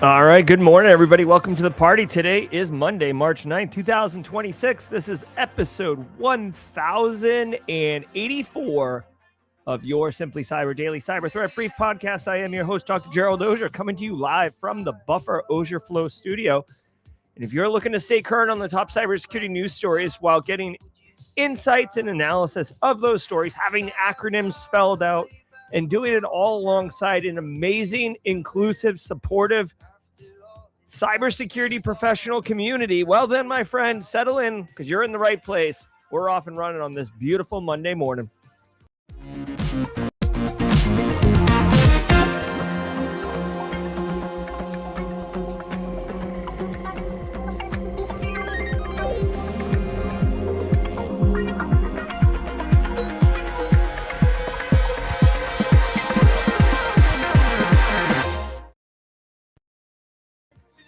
All right, good morning, everybody. Welcome to the party. Today is Monday, March 9th, 2026. This is episode 1084 of your Simply Cyber Daily Cyber Threat Brief podcast. I am your host, Dr. Gerald Auger, coming to you live from the Buffer Auger Flow studio. And if you're looking to stay current on the top cybersecurity news stories while getting insights and analysis of those stories, having acronyms spelled out, and doing it all alongside an amazing, inclusive, supportive cybersecurity professional community, well then, my friend, settle in because you're in the right place. We're off and running on this beautiful Monday morning.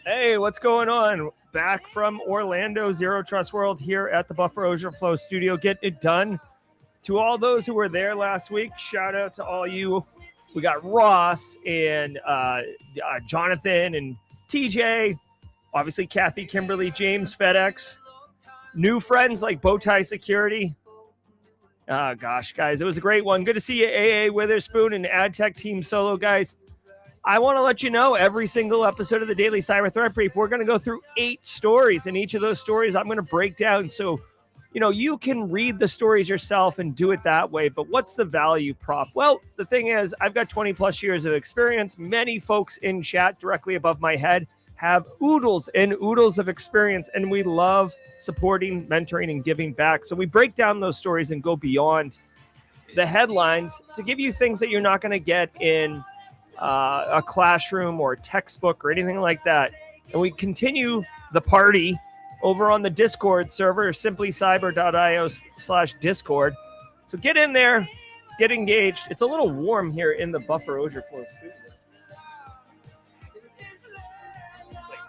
Hey, what's going on? Back from Orlando, Zero Trust World here at the Buffer Auger Flow studio. Getting it done. To all those who were there last week, shout out to all you. We got Ross and Jonathan and TJ, obviously Kathy, Kimberly, James, FedEx, new friends like Bowtie Security. Gosh, guys, it was a great one. Good to see you, AA Witherspoon and AdTech Team Solo, guys. I want to let you know every single episode of the Daily Cyber Threat Brief, we're going to go through 8 stories, and each of those stories I'm going to break down so, you can read the stories yourself and do it that way. But what's the value prop? Well, the thing is, I've got 20 plus years of experience. Many folks in chat directly above my head have oodles and oodles of experience, and we love supporting, mentoring, and giving back. So we break down those stories and go beyond the headlines to give you things that you're not going to get in a classroom or textbook or anything like that. And we continue the party over on the Discord server, simplycyber.io/Discord. So get in there, get engaged. It's a little warm here in the Buffer Auger Flow studio.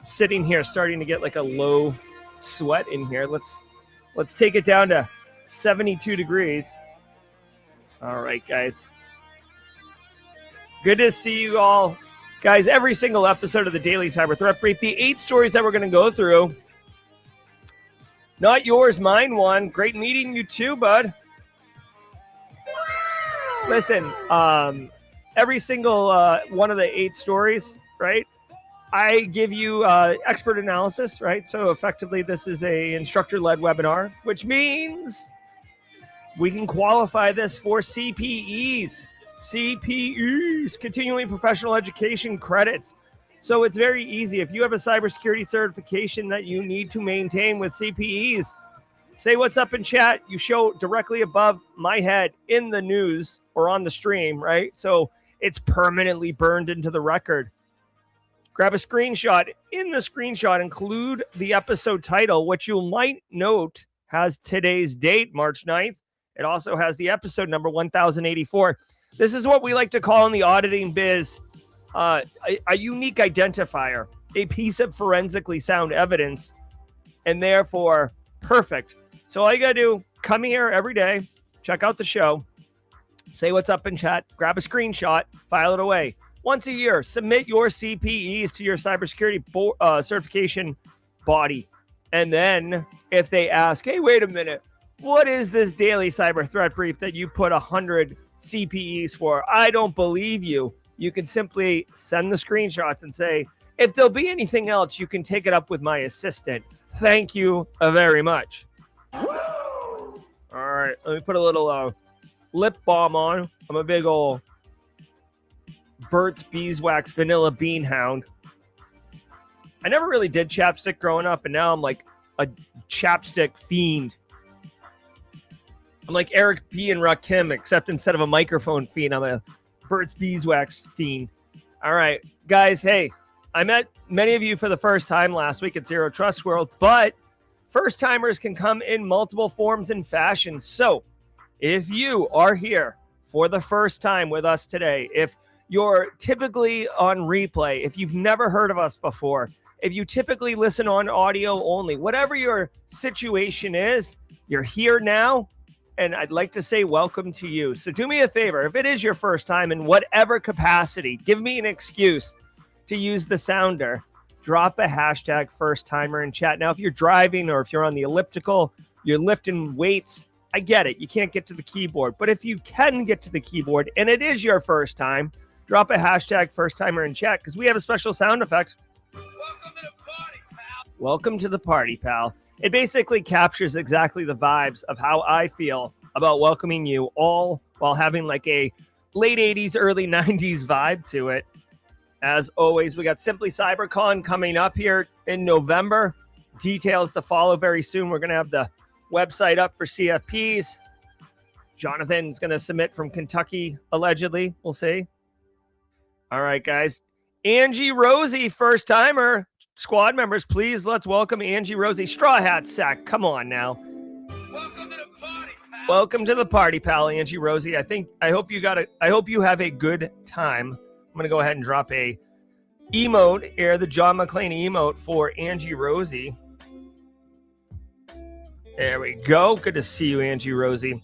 Sitting here, starting to get like a low sweat in here. Let's take it down to 72 degrees. All right, guys. Good to see you all. Guys, every single episode of the Daily Cyber Threat Brief, the 8 stories that we're going to go through. Not yours, mine one. Great meeting you too, bud. Listen, every single one of the 8 stories, right? I give you expert analysis, right? So effectively, this is a instructor-led webinar, which means we can qualify this for CPEs. CPEs, continuing professional education credits. So it's very easy. If you have a cybersecurity certification that you need to maintain with CPEs, say what's up in chat. You show directly above my head in the news or on the stream, right? So it's permanently burned into the record. Grab a screenshot. In the screenshot, include the episode title, which you might note has today's date, March 9th. It also has the episode number 1084. This is what we like to call in the auditing biz a unique identifier, a piece of forensically sound evidence, and therefore perfect. So all you got to do, come here every day, check out the show, say what's up in chat, grab a screenshot, file it away. Once a year, submit your CPEs to your cybersecurity certification body. And then if they ask, hey, wait a minute, what is this Daily Cyber Threat Brief that you put 100 CPEs for? I don't believe you. You can simply send the screenshots and say, if there'll be anything else, you can take it up with my assistant. Thank you very much. All right, let me put a little lip balm on. I'm a big old Burt's Beeswax Vanilla Bean Hound. I never really did chapstick growing up, and now I'm like a chapstick fiend. I'm like Eric B. and Rakim, except instead of a microphone fiend, I'm a Burt's Beeswax fiend. All right, guys, hey, I met many of you for the first time last week at Zero Trust World, but first-timers can come in multiple forms and fashions. So if you are here for the first time with us today, if you're typically on replay, if you've never heard of us before, if you typically listen on audio only, whatever your situation is, you're here now. And I'd like to say welcome to you. So do me a favor. If it is your first time in whatever capacity, give me an excuse to use the sounder, drop a hashtag first timer in chat. Now, if you're driving or if you're on the elliptical, you're lifting weights, I get it. You can't get to the keyboard. But if you can get to the keyboard and it is your first time, drop a hashtag first timer in chat because we have a special sound effect. Welcome to the party, pal. Welcome to the party, pal. It basically captures exactly the vibes of how I feel about welcoming you all while having like a late 80s, early 90s vibe to it. As always, we got Simply CyberCon coming up here in November. Details to follow very soon. We're going to have the website up for CFPs. Jonathan's going to submit from Kentucky, allegedly. We'll see. All right, guys. Angie Rosie, first timer. Squad members, please let's welcome Angie Rosie. Straw Hat Sack, come on now. Welcome to the party, pal. Welcome to the party, pal, Angie Rosie. I hope you have a good time. I'm gonna go ahead and drop a emote here, the John McClane emote for Angie Rosie. There we go. Good to see you, Angie Rosie.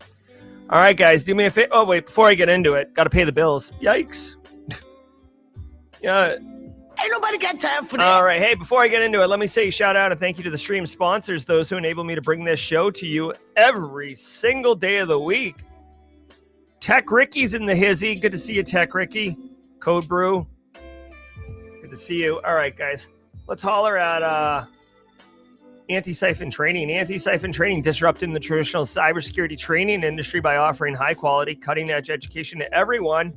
All right, guys, do me a favor. Oh, wait, before I get into it, got to pay the bills. Yikes. Yeah. Ain't nobody got time for that. All right. Hey, before I get into it, let me say shout out and thank you to the stream sponsors, those who enable me to bring this show to you every single day of the week. Tech Ricky's in the hizzy. Good to see you, Tech Ricky. Code Brew. Good to see you. All right, guys. Let's holler at Anti-Siphon Training. Anti-Siphon Training disrupting the traditional cybersecurity training industry by offering high-quality, cutting-edge education to everyone.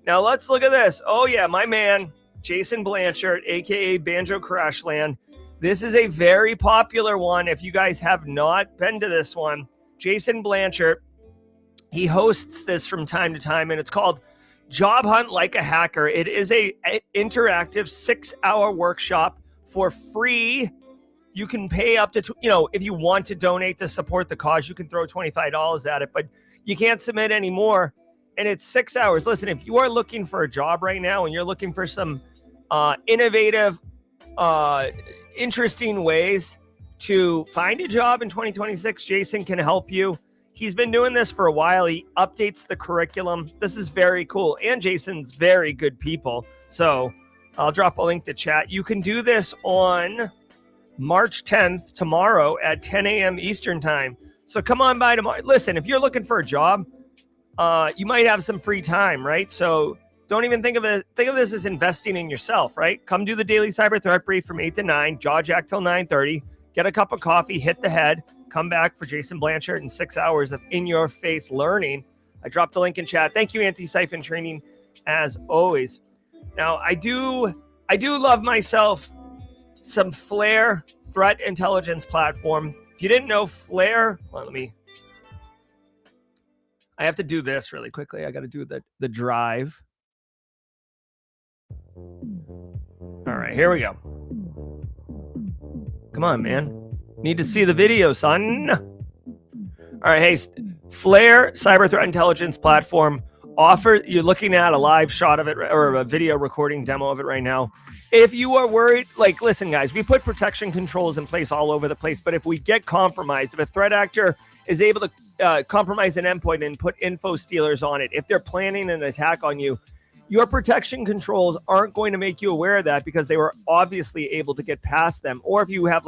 Now, let's look at this. Oh, yeah, my man, Jason Blanchard, a.k.a. Banjo Crashland. This is a very popular one. If you guys have not been to this one, Jason Blanchard, he hosts this from time to time, and it's called Job Hunt Like a Hacker. It is a interactive 6-hour workshop for free. You can pay up to, if you want to donate to support the cause, you can throw $25 at it, but you can't submit any more. And it's 6 hours. Listen, if you are looking for a job right now and you're looking for some innovative, interesting ways to find a job in 2026, Jason can help you. He's been doing this for a while. He updates the curriculum. This is very cool. And Jason's very good people. So I'll drop a link to chat. You can do this on March 10th, tomorrow at 10 a.m. Eastern time. So come on by tomorrow. Listen, if you're looking for a job, you might have some free time, right? So don't even think of it. Think of this as investing in yourself, right? Come do the daily cyber threat brief from 8 to 9, jaw jack till 9:30, get a cup of coffee, hit the head, come back for Jason Blanchard and 6 hours of in-your-face learning. I dropped a link in chat. Thank you, Anti-Siphon Training, as always. Now, I do love myself some Flare threat intelligence platform. If you didn't know Flare, well, I have to do this really quickly. I got to do the drive. All right, here we go. Come on, man. Need to see the video, son. All right, hey, Flare cyber threat intelligence platform you're looking at a live shot of it or a video recording demo of it right now. If you are worried, listen, guys, we put protection controls in place all over the place, but if we get compromised, if a threat actor is able to compromise an endpoint and put info stealers on it, if they're planning an attack on you, your protection controls aren't going to make you aware of that because they were obviously able to get past them. Or if you have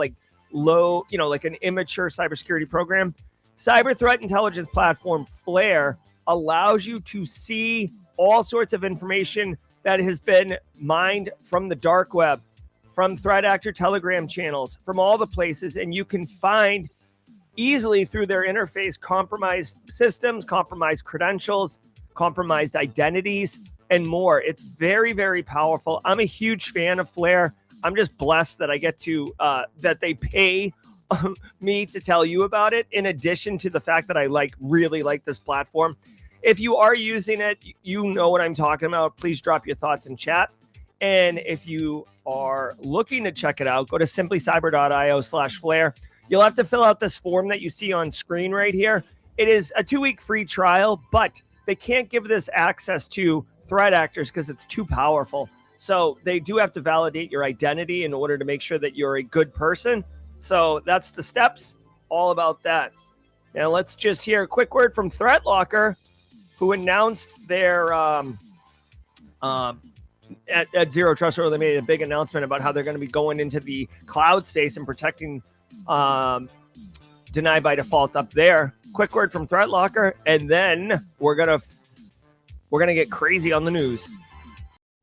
low, an immature cybersecurity program, cyber threat intelligence platform Flare allows you to see all sorts of information that has been mined from the dark web, from threat actor Telegram channels, from all the places, and you can find easily through their interface compromised systems, compromised credentials, compromised identities, and more. It's very, very powerful. I'm a huge fan of Flare. I'm just blessed that I get to, that they pay me to tell you about it, in addition to the fact that I really like this platform. If you are using it, you know what I'm talking about. Please drop your thoughts in chat. And if you are looking to check it out, go to simplycyber.io/Flare. You'll have to fill out this form that you see on screen right here. It is a 2-week free trial, but they can't give this access to threat actors because it's too powerful. So they do have to validate your identity in order to make sure that you're a good person. So that's the steps, all about that. Now let's just hear a quick word from ThreatLocker, who announced their at Zero Trust World, they made a big announcement about how they're going to be going into the cloud space and protecting deny by default up there. Quick word from ThreatLocker, and then we're gonna get crazy on the news.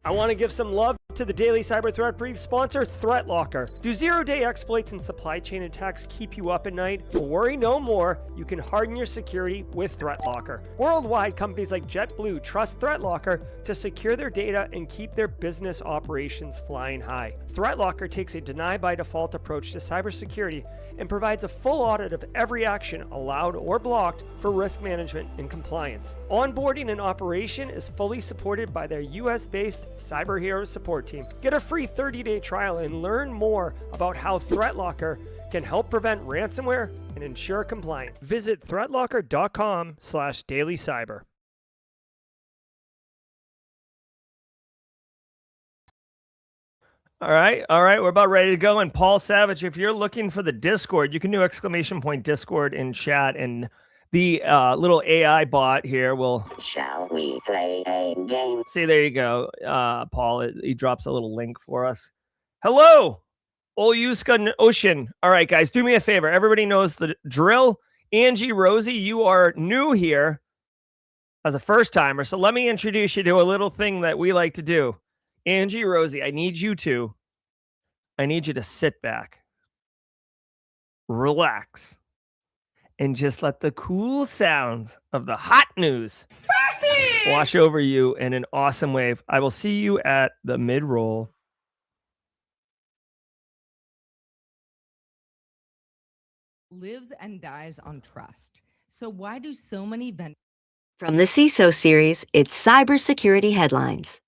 I want to give some love to the Daily Cyber Threat Brief sponsor, ThreatLocker. Do zero-day exploits and supply chain attacks keep you up at night? Well, worry no more. You can harden your security with ThreatLocker. Worldwide, companies like JetBlue trust ThreatLocker to secure their data and keep their business operations flying high. ThreatLocker takes a deny-by-default approach to cybersecurity and provides a full audit of every action allowed or blocked for risk management and compliance. Onboarding and operation is fully supported by their US-based Cyber Heroes support team. Get a free 30-day trial and learn more about how ThreatLocker can help prevent ransomware and ensure compliance. Visit threatlocker.com/dailycyber. All right. We're about ready to go. And Paul Savage, if you're looking for the Discord, you can do !Discord in chat, and the little AI bot here will. Shall we play a game? See, there you go, Paul. He drops a little link for us. Hello, Olyuska Ocean. All right, guys, do me a favor. Everybody knows the drill. Angie Rosie, you are new here as a first timer, so let me introduce you to a little thing that we like to do. Angie Rosie, I need you to sit back, relax, and just let the cool sounds of the hot news wash over you in an awesome wave. I will see you at the mid-roll. Lives and dies on trust. So why do so many vendors... From the CISO series, it's cybersecurity headlines.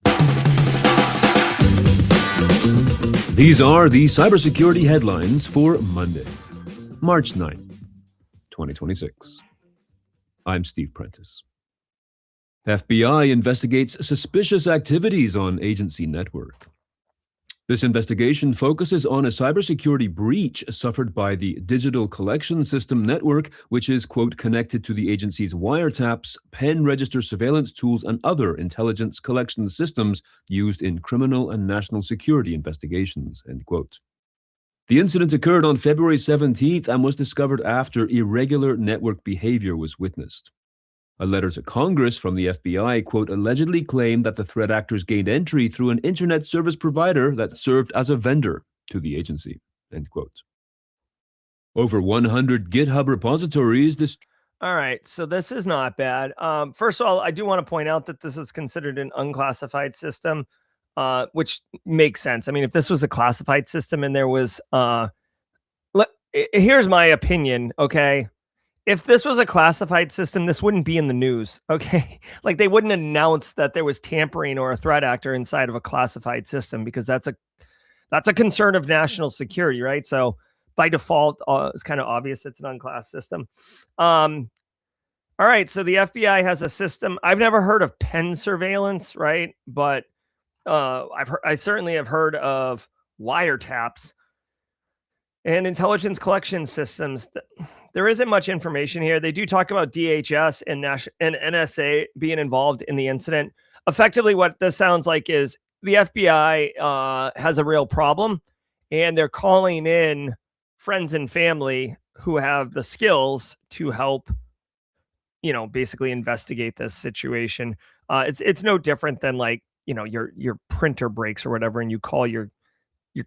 These are the cybersecurity headlines for Monday, March 9th, 2026. I'm Steve Prentice. FBI investigates suspicious activities on agency network. This investigation focuses on a cybersecurity breach suffered by the Digital Collection System Network, which is, quote, connected to the agency's wiretaps, pen register surveillance tools, and other intelligence collection systems used in criminal and national security investigations, end quote. The incident occurred on February 17th and was discovered after irregular network behavior was witnessed. A letter to Congress from the FBI, quote, allegedly claimed that the threat actors gained entry through an internet service provider that served as a vendor to the agency, end quote. Over 100 GitHub repositories. All right, so this is not bad. First of all, I do want to point out that this is considered an unclassified system, which makes sense. I mean, if this was a classified system and there was, here's my opinion, okay? If this was a classified system, this wouldn't be in the news, okay? Like, they wouldn't announce that there was tampering or a threat actor inside of a classified system, because that's a concern of national security, right? So by default, it's kind of obvious it's an unclassed system. All right, so the FBI has a system. I've never heard of pen surveillance, right? But I certainly have heard of wiretaps and intelligence collection systems. There isn't much information here. They do talk about DHS and NSA being involved in the incident. Effectively, what this sounds like is the FBI has a real problem, and they're calling in friends and family who have the skills to help, basically investigate this situation. It's no different than, like, your printer breaks or whatever, and you call your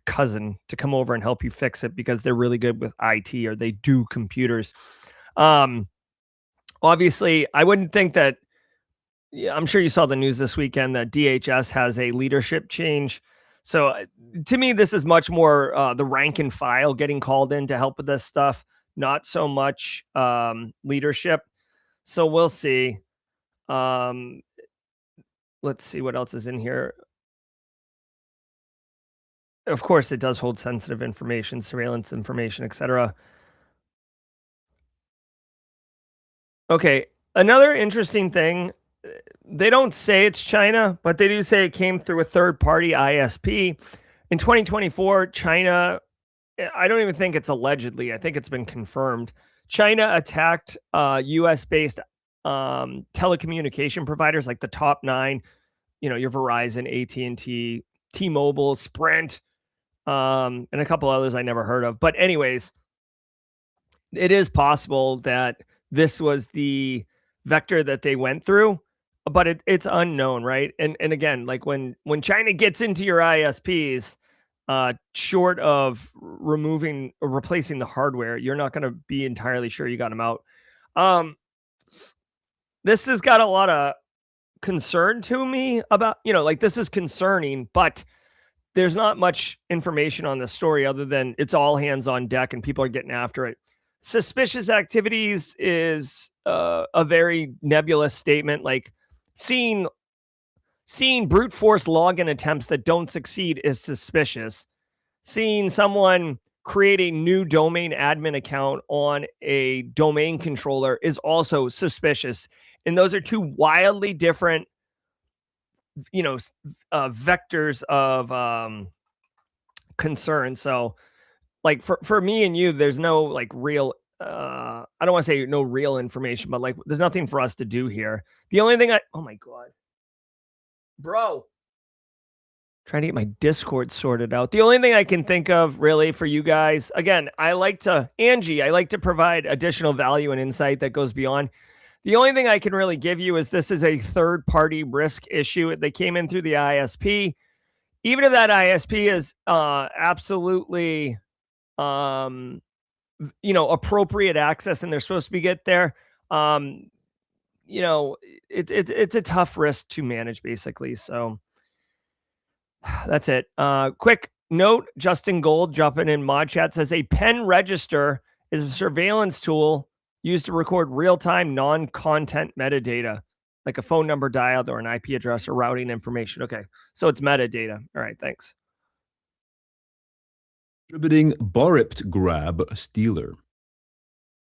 cousin to come over and help you fix it because they're really good with IT or they do computers. Obviously, I wouldn't think that. I'm sure you saw the news this weekend that DHS has a leadership change. So to me, this is much more the rank and file getting called in to help with this stuff, not so much leadership. So we'll see. Let's see what else is in here. Of course, it does hold sensitive information, surveillance information, etc. Okay, another interesting thing, they don't say it's China, but they do say it came through a third-party ISP. In 2024, China, I don't even think it's allegedly, I think it's been confirmed, China attacked US-based telecommunication providers, like the top 9, your Verizon, AT&T, T-Mobile, Sprint, and a couple others I never heard of. But anyways, it is possible that this was the vector that they went through, but it's unknown, right? And again, like when China gets into your ISPs, short of removing or replacing the hardware, you're not going to be entirely sure you got them out. This has got a lot of concern to me about, like this is concerning, but there's not much information on the story other than it's all hands on deck and people are getting after it. Suspicious activities is a very nebulous statement. Like seeing brute force login attempts that don't succeed is suspicious. Seeing someone create a new domain admin account on a domain controller is also suspicious. And those are two wildly different, vectors of concern. So like for me and you, there's no like real, I don't want to say no real information, but like there's nothing for us to do here. The only thing oh my God, bro, trying to get my Discord sorted out. The only thing I can think of really for you guys, again, I like to provide additional value and insight that goes beyond. The only thing I can really give you is this is a third-party risk issue. They came in through the ISP. Even if that ISP is absolutely appropriate access and they're supposed to be get there, it's a tough risk to manage basically. So that's it. Quick note, Justin Gold jumping in mod chat says a pen register is a surveillance tool used to record real-time non-content metadata, like a phone number dialed or an IP address or routing information. Okay, so it's metadata. All right, thanks. Distributing BoryptGrab stealer.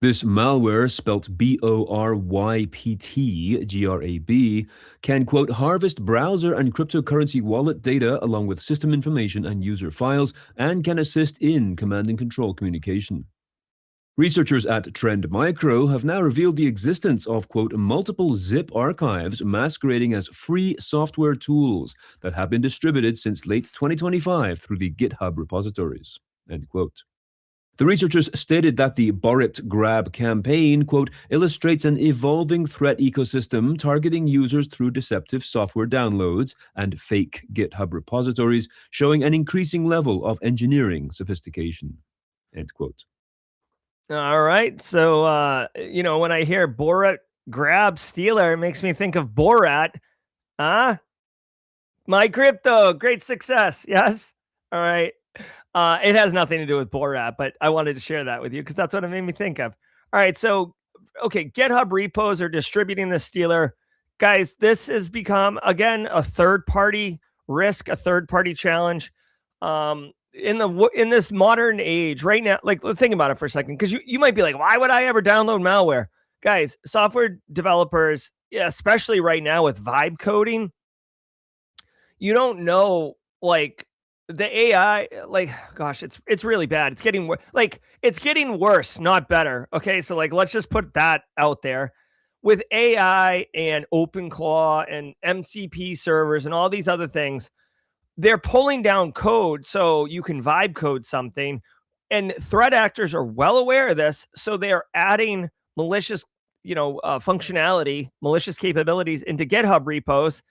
This malware, spelt BoryptGrab, can, quote, harvest browser and cryptocurrency wallet data along with system information and user files, and can assist in command and control communication. Researchers at Trend Micro have now revealed the existence of, quote, multiple zip archives masquerading as free software tools that have been distributed since late 2025 through the GitHub repositories, end quote. The researchers stated that the BoryptGrab campaign, quote, illustrates an evolving threat ecosystem targeting users through deceptive software downloads and fake GitHub repositories, showing an increasing level of engineering sophistication, end quote. All right. So, when I hear BoryptGrab stealer, it makes me think of Borat. My crypto, great success. Yes. All right. It has nothing to do with Borat, but I wanted to share that with you because that's what it made me think of. All right. So, okay. GitHub repos are distributing the stealer. Guys, this has become, again, a third-party risk, a third-party challenge. In this modern age right now, like think about it for a second, because you might be like, why would I ever download malware? Guys, software developers, especially right now with vibe coding, you don't know, like the AI, like, gosh, it's really bad. It's getting worse. Like it's getting worse, not better. Okay. So like, let's just put that out there with AI and OpenClaw and MCP servers and all these other things. They're pulling down code so you can vibe code something, and threat actors are well aware of this. So they are adding malicious, functionality, malicious capabilities into GitHub repos,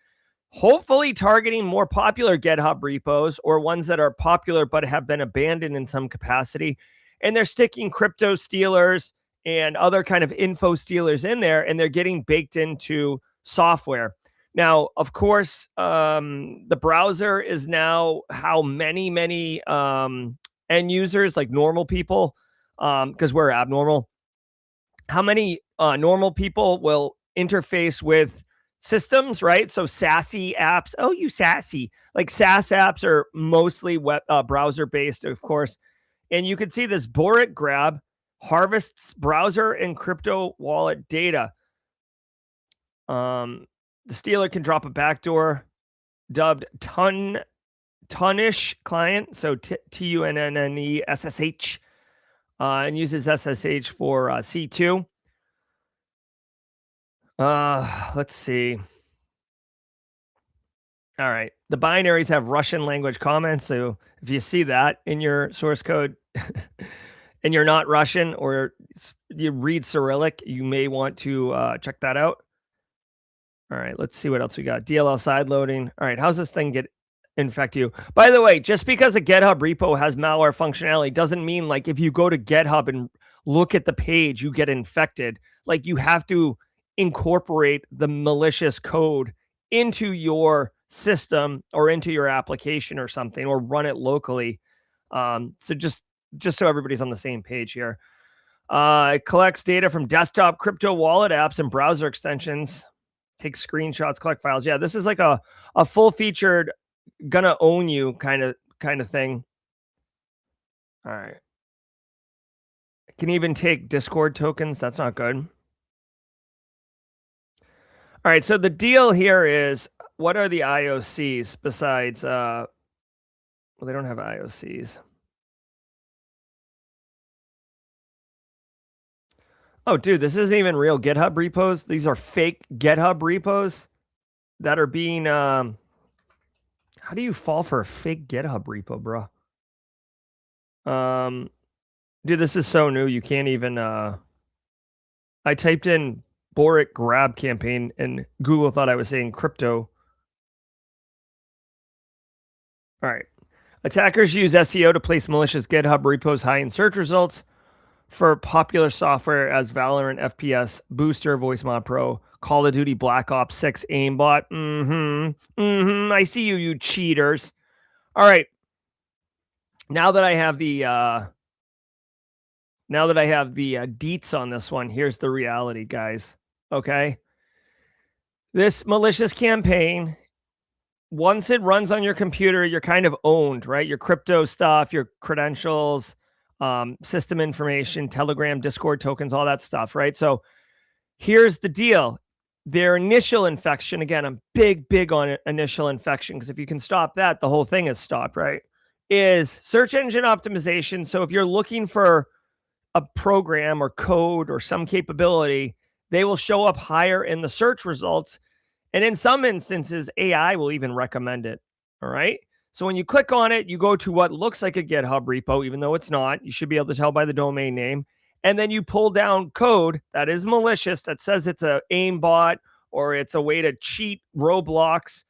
hopefully targeting more popular GitHub repos or ones that are popular but have been abandoned in some capacity. And they're sticking crypto stealers and other kind of info stealers in there, and they're getting baked into software. Now, of course, the browser is now how many end users, like normal people, because we're abnormal, how many normal people will interface with systems, right? So SASE apps. Oh, you SASE. Like SaaS apps are mostly web browser based, of course. And you can see this BoryptGrab harvests browser and crypto wallet data. The stealer can drop a backdoor dubbed Tunnish client, so TUNNESSH, and uses SSH for C2. Let's see. All right. The binaries have Russian language comments. So if you see that in your source code and you're not Russian or you read Cyrillic, you may want to check that out. All right. Let's see what else we got. DLL side loading. All right. How's this thing infect you? By the way, just because a GitHub repo has malware functionality doesn't mean like if you go to GitHub and look at the page, you get infected. Like you have to incorporate the malicious code into your system or into your application or something, or run it locally. So just so everybody's on the same page here. It collects data from desktop crypto wallet apps and browser extensions. Takes screenshots, collect files. Yeah, this is like a full featured gonna own you kind of thing. All right. It can even take Discord tokens. That's not good. All right, so the deal here is, what are the IOCs besides well, they don't have IOCs. Oh, dude, this isn't even real GitHub repos. These are fake GitHub repos that are being how do you fall for a fake GitHub repo, bro? Dude, this is so new. You can't even I typed in BoryptGrab campaign and Google thought I was saying crypto. All right. Attackers use SEO to place malicious GitHub repos high in search results for popular software as Valorant, FPS, Booster, VoiceMod Pro, Call of Duty, Black Ops 6, Aimbot. I see you, you cheaters. All right. Now that I have the deets on this one, here's the reality, guys. Okay. This malicious campaign, once it runs on your computer, you're kind of owned, right? Your crypto stuff, your credentials, system information, Telegram, Discord tokens, all that stuff, right? So here's the deal. Their initial infection, again, I'm big on initial infection, because if you can stop that, the whole thing is stopped, right? Is search engine optimization. So if you're looking for a program or code or some capability, they will show up higher in the search results. And in some instances, AI will even recommend it. All right. So when you click on it, you go to what looks like a GitHub repo, even though it's not. You should be able to tell by the domain name. And then you pull down code that is malicious, that says it's a aimbot or it's a way to cheat Roblox.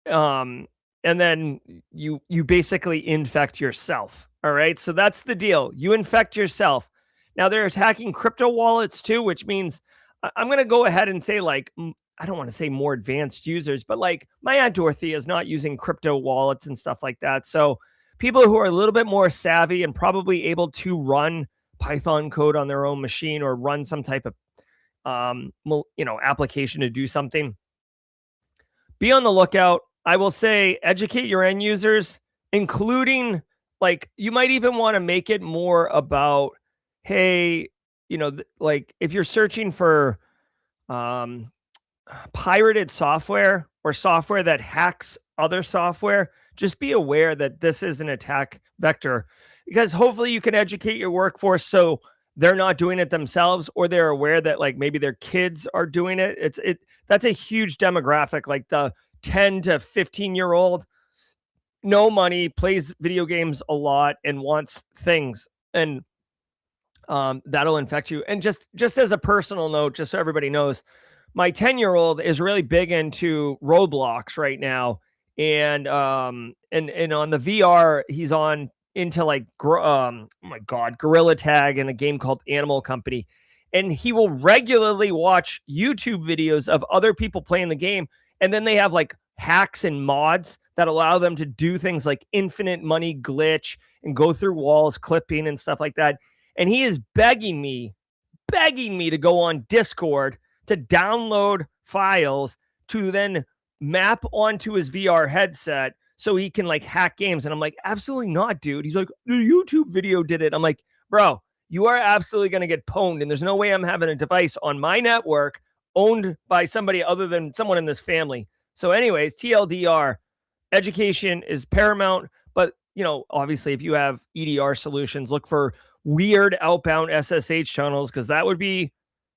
And then you basically infect yourself. All right. So that's the deal. You infect yourself. Now they're attacking crypto wallets too, which means I'm going to go ahead and say, like, I don't want to say more advanced users, but like my Aunt Dorothy is not using crypto wallets and stuff like that. So people who are a little bit more savvy and probably able to run Python code on their own machine or run some type of, application to do something, be on the lookout. I will say educate your end users, including, like, you might even want to make it more about, hey, like if you're searching for pirated software or software that hacks other software, just be aware that this is an attack vector, because hopefully you can educate your workforce so they're not doing it themselves, or they're aware that like maybe their kids are doing it. That's a huge demographic, like the 10 to 15-year-old, no money, plays video games a lot and wants things, and that'll infect you. And just as a personal note, just so everybody knows, my 10-year-old is really big into Roblox right now. And on the VR, he's on into like, oh my God, Gorilla Tag in a game called Animal Company. And he will regularly watch YouTube videos of other people playing the game. And then they have like hacks and mods that allow them to do things like infinite money glitch and go through walls, clipping and stuff like that. And he is begging me to go on Discord to download files to then map onto his VR headset so he can like hack games. And I'm like, absolutely not, dude. He's like, the YouTube video did it. I'm like, bro, you are absolutely going to get pwned. And there's no way I'm having a device on my network owned by somebody other than someone in this family. So anyways, TLDR, education is paramount. But, obviously if you have EDR solutions, look for weird outbound SSH channels, because that would be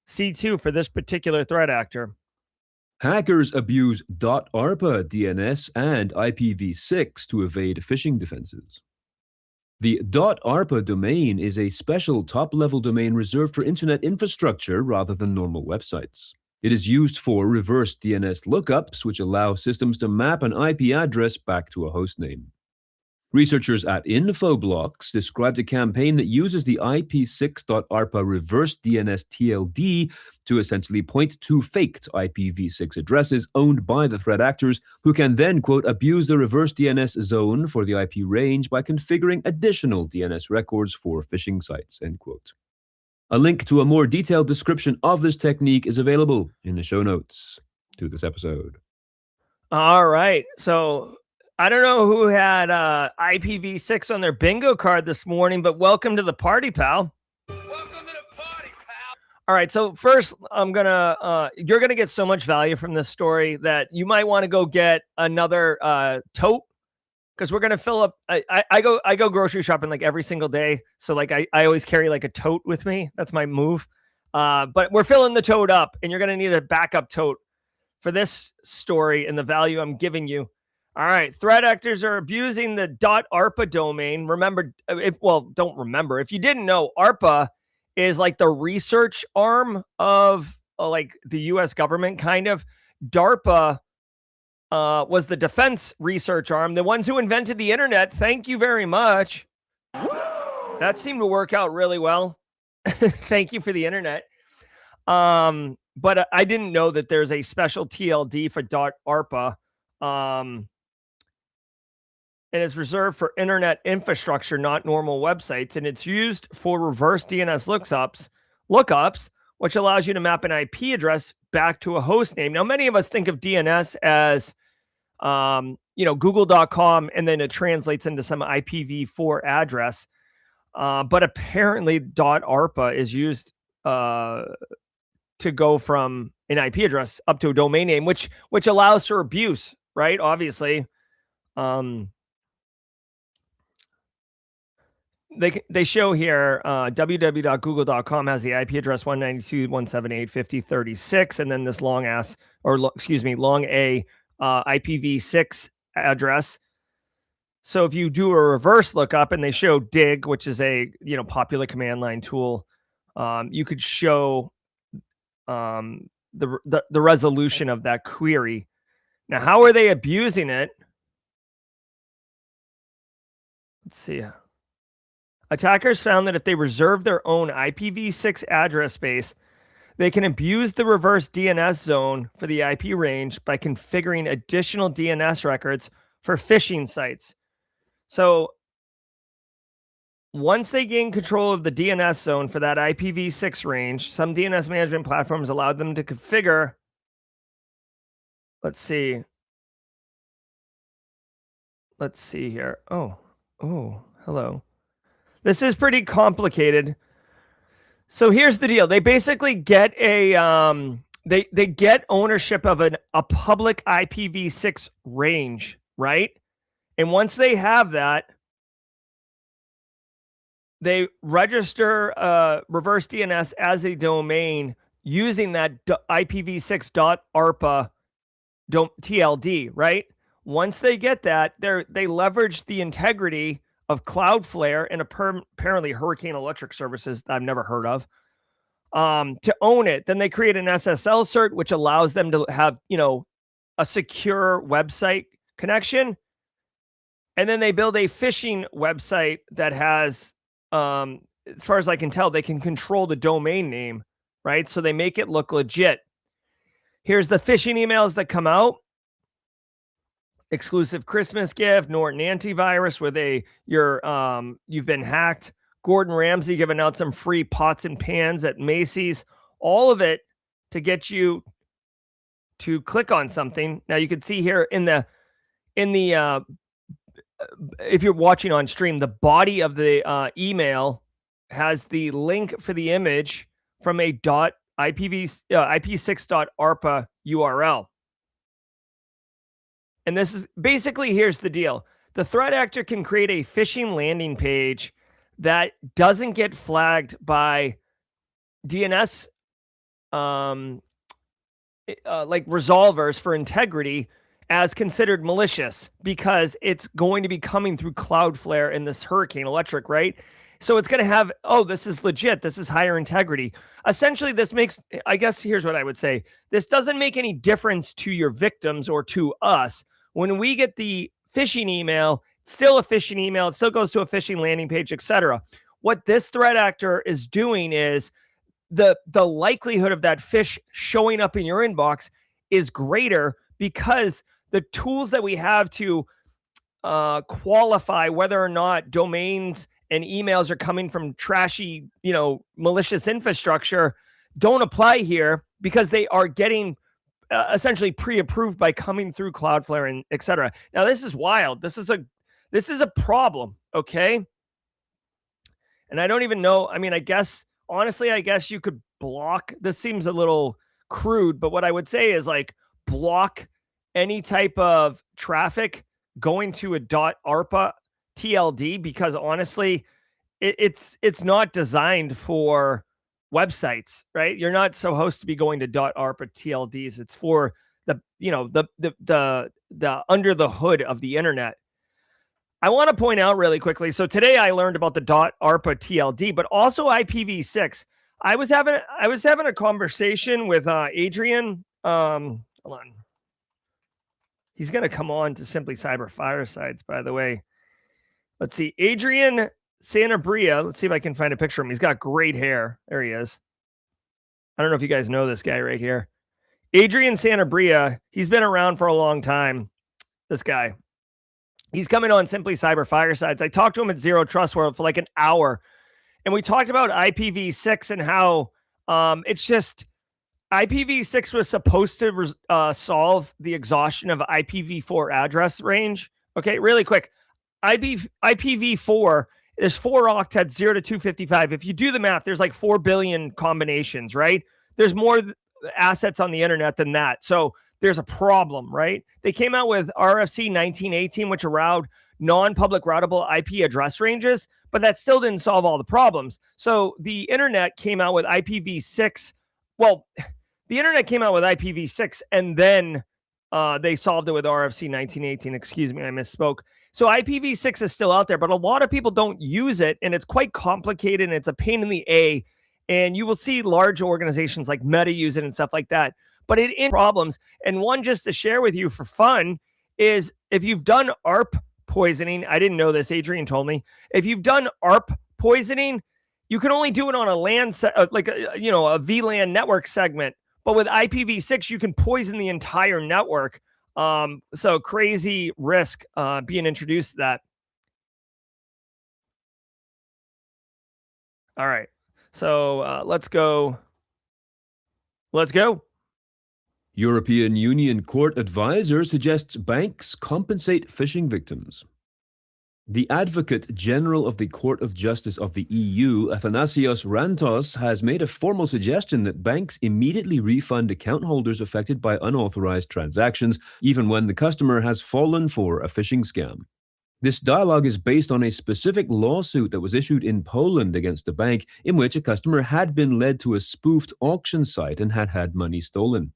C2 for this particular threat actor. Hackers abuse .arpa DNS and IPv6 to evade phishing defenses. The .arpa domain is a special top-level domain reserved for internet infrastructure rather than normal websites. It is used for reverse DNS lookups, which allow systems to map an IP address back to a hostname. Researchers at Infoblox described a campaign that uses the IP6.ARPA reverse DNS TLD to essentially point to faked IPv6 addresses owned by the threat actors, who can then, quote, abuse the reverse DNS zone for the IP range by configuring additional DNS records for phishing sites, end quote. A link to a more detailed description of this technique is available in the show notes to this episode. All right. So I don't know who had IPv6 on their bingo card this morning, but welcome to the party, pal. Welcome to the party, pal. All right. So first, you're going to get so much value from this story that you might want to go get another tote, because we're going to fill up. I go grocery shopping like every single day. So like I always carry like a tote with me. That's my move. But we're filling the tote up, and you're going to need a backup tote for this story and the value I'm giving you. All right. Threat actors are abusing the .arpa domain. Don't remember. If you didn't know, ARPA is like the research arm of like the US government, kind of. DARPA was the defense research arm, the ones who invented the internet. Thank you very much. That seemed to work out really well. Thank you for the internet. But I didn't know that there's a special TLD for .arpa. And it's reserved for internet infrastructure, not normal websites. And it's used for reverse DNS lookups, which allows you to map an IP address back to a host name. Now, many of us think of DNS as, google.com, and then it translates into some IPv4 address. But apparently .arpa is used to go from an IP address up to a domain name, which allows for abuse, right? Obviously. They show here www.google.com has the IP address 192.168.50.36, and then this long A IPv6 address. So if you do a reverse lookup, and they show dig, which is a popular command line tool, you could show the resolution of that query. Now, how are they abusing it? Let's see. Attackers found that if they reserve their own IPv6 address space, they can abuse the reverse DNS zone for the IP range by configuring additional DNS records for phishing sites. So once they gain control of the DNS zone for that IPv6 range, some DNS management platforms allowed them to configure. Let's see here. Oh, hello. This is pretty complicated. So here's the deal. They basically get a they get ownership of a public IPv6 range, right? And once they have that, they register reverse DNS as a domain using that IPv6.ARPA TLD, right? Once they get that, they leverage the integrity of Cloudflare and apparently Hurricane Electric Services I've never heard of, to own it. Then they create an SSL cert, which allows them to have, a secure website connection. And then they build a phishing website that has, as far as I can tell, they can control the domain name, right? So they make it look legit. Here's the phishing emails that come out. Exclusive Christmas gift, Norton antivirus, where you've been hacked. Gordon Ramsay giving out some free pots and pans at Macy's. All of it to get you to click on something. Now you can see here in the if you're watching on stream, the body of the email has the link for the image from a IP6.ARPA URL. And this is basically, here's the deal. The threat actor can create a phishing landing page that doesn't get flagged by DNS like resolvers for integrity as considered malicious because it's going to be coming through Cloudflare and this Hurricane Electric, right? So it's going to have, oh, this is legit. This is higher integrity. Essentially, this makes, I guess, here's what I would say. This doesn't make any difference to your victims or to us. When we get the phishing email, it's still a phishing email. It still goes to a phishing landing page, etc. What this threat actor is doing is the likelihood of that fish showing up in your inbox is greater because the tools that we have to qualify whether or not domains and emails are coming from trashy, malicious infrastructure don't apply here because they are getting essentially pre-approved by coming through Cloudflare and etc. Now this is wild. This is a problem, okay? And I don't even know. I mean, I guess you could block. This seems a little crude, but what I would say is like block any type of traffic going to a .arpa TLD because honestly, it's not designed for websites, right? You're not supposed to be going to .arpa TLDs. It's for the under the hood of the internet. I want to point out really quickly. So today I learned about the .arpa TLD, but also IPv6. I was having a conversation with Adrian. Hold on. He's going to come on to Simply Cyber Firesides, by the way. Let's see. Adrian Sanabria. Let's see if I can find a picture of him. He's got great hair. There he is. I don't know if you guys know this guy right here. Adrian Sanabria. He's been around for a long time. This guy. He's coming on Simply Cyber Firesides. I talked to him at Zero Trust World for like an hour. And we talked about IPv6 and how it's just IPv6 was supposed to solve the exhaustion of IPv4 address range. Okay, really quick. IPv4, there's 4 octets, 0 to 255. If you do the math, there's like 4 billion combinations, right? There's more assets on the internet than that. So there's a problem, right? They came out with RFC 1918, which allowed non-public routable IP address ranges, but that still didn't solve all the problems. So the internet came out with IPv6. Well, the internet came out with IPv6 and then they solved it with RFC 1918. Excuse me, I misspoke. So IPv6 is still out there, but a lot of people don't use it, and it's quite complicated, and it's a pain in the A. And you will see large organizations like Meta use it and stuff like that. But it in problems. And one just to share with you for fun is if you've done ARP poisoning, I didn't know this, Adrian told me. If you've done ARP poisoning, you can only do it on a LAN, a VLAN network segment. But with IPv6, you can poison the entire network. So crazy risk being introduced to that. All right. So let's go. Let's go. European Union court advisor suggests banks compensate phishing victims. The Advocate General of the Court of Justice of the EU, Athanasios Rantos, has made a formal suggestion that banks immediately refund account holders affected by unauthorized transactions, even when the customer has fallen for a phishing scam. This dialogue is based on a specific lawsuit that was issued in Poland against a bank in which a customer had been led to a spoofed auction site and had had money stolen.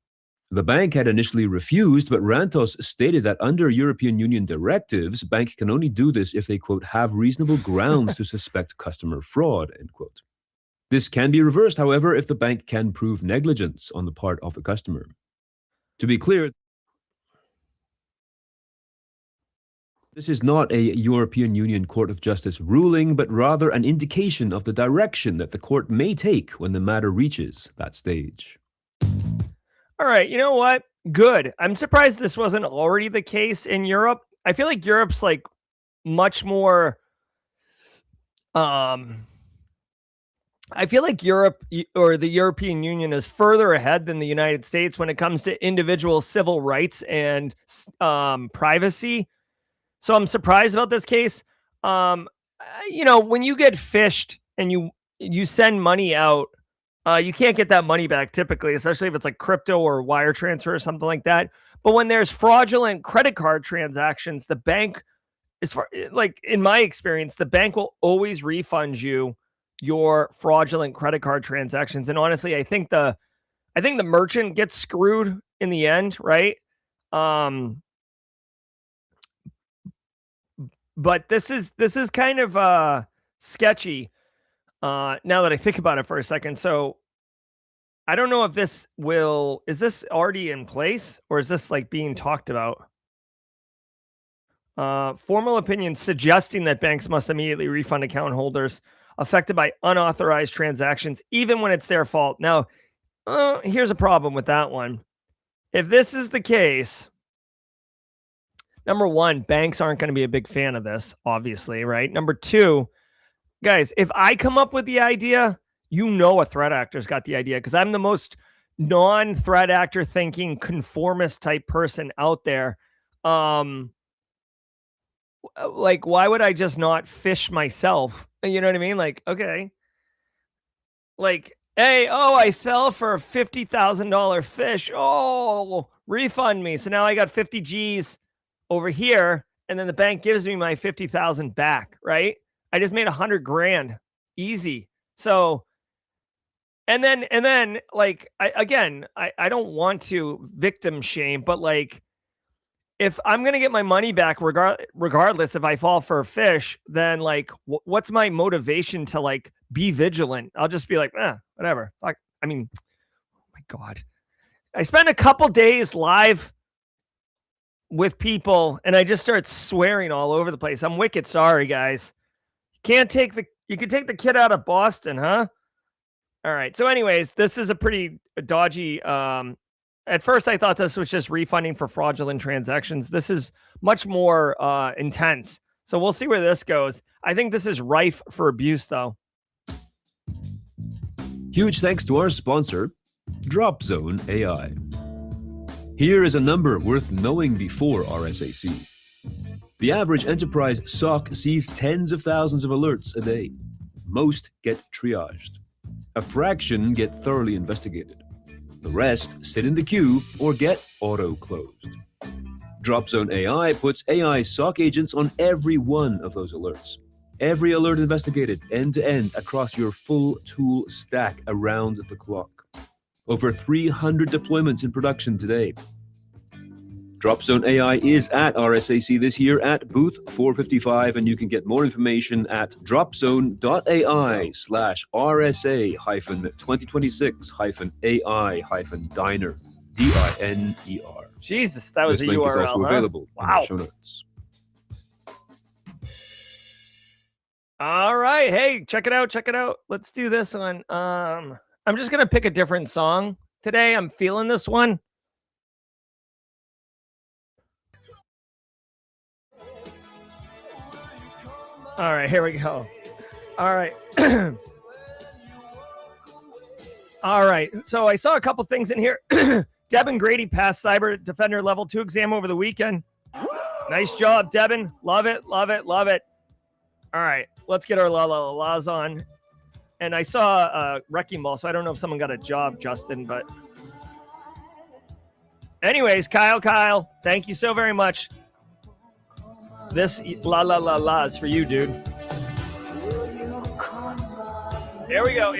The bank had initially refused, but Rantos stated that under European Union directives, banks can only do this if they, quote, have reasonable grounds to suspect customer fraud, end quote. This can be reversed, however, if the bank can prove negligence on the part of the customer. To be clear, this is not a European Union Court of Justice ruling, but rather an indication of the direction that the court may take when the matter reaches that stage. All right, you know what? Good. I'm surprised this wasn't already the case in Europe. I feel like Europe's like much more I feel like Europe or the European Union is further ahead than the United States when it comes to individual civil rights and privacy. So I'm surprised about this case. When you get phished and you send money out, you can't get that money back typically, especially if it's like crypto or wire transfer or something like that. But when there's fraudulent credit card transactions, the bank, in my experience, the bank will always refund you your fraudulent credit card transactions. And honestly, I think the I think the merchant gets screwed in the end, right? But this is kind of sketchy now that I think about it for a second. So I don't know if is this already in place, or is this like being talked about? Formal opinion suggesting that banks must immediately refund account holders affected by unauthorized transactions, even when it's their fault. Now, here's a problem with that one. If this is the case, number one, banks aren't going to be a big fan of this, obviously, right? Number two, guys, if I come up with the idea, a threat actor's got the idea, because I'm the most non-threat actor thinking conformist type person out there. Like, why would I just not fish myself? You know what I mean? Like, okay. Like, hey, I fell for a $50,000 fish. Oh, refund me. So now I got 50 G's over here, and then the bank gives me my 50,000 back, right? I just made 100 grand. Easy. So, and then like, I don't want to victim shame, but like, if I'm going to get my money back, regardless if I fall for a fish, then like, what's my motivation to like be vigilant? I'll just be like, whatever. Like, I mean, oh my God, I spent a couple days live with people and I just start swearing all over the place. I'm wicked sorry, guys. You can take the kid out of Boston, huh? All right. So anyways, this is a pretty dodgy, at first, I thought this was just refunding for fraudulent transactions. This is much more intense. So we'll see where this goes. I think this is rife for abuse, though. Huge thanks to our sponsor, DropZone AI. Here is a number worth knowing before RSAC. The average enterprise SOC sees tens of thousands of alerts a day. Most get triaged. A fraction get thoroughly investigated. The rest sit in the queue or get auto-closed. DropZone AI puts AI SOC agents on every one of those alerts. Every alert investigated end-to-end across your full tool stack around the clock. Over 300 deployments in production today. DropZone AI is at RSAC this year at booth 455, and you can get more information at dropzone.ai/RSA-2026-AI-Diner, DINER. Jesus, that was this a link URL. is also available in the show notes. All right. Hey, check it out. Check it out. Let's do this one. I'm just going to pick a different song today. I'm feeling this one. All right, here we go. All right. All right. So I saw a couple things in here. Devin Grady passed Cyber Defender Level 2 exam over the weekend. Nice job, Devin. Love it, love it, love it. All right, let's get our la la la la's on. And I saw Wrecking Ball, so I don't know if someone got a job, Justin, but anyways, Kyle, thank you so very much. This la la la la is for you, dude. Here we go.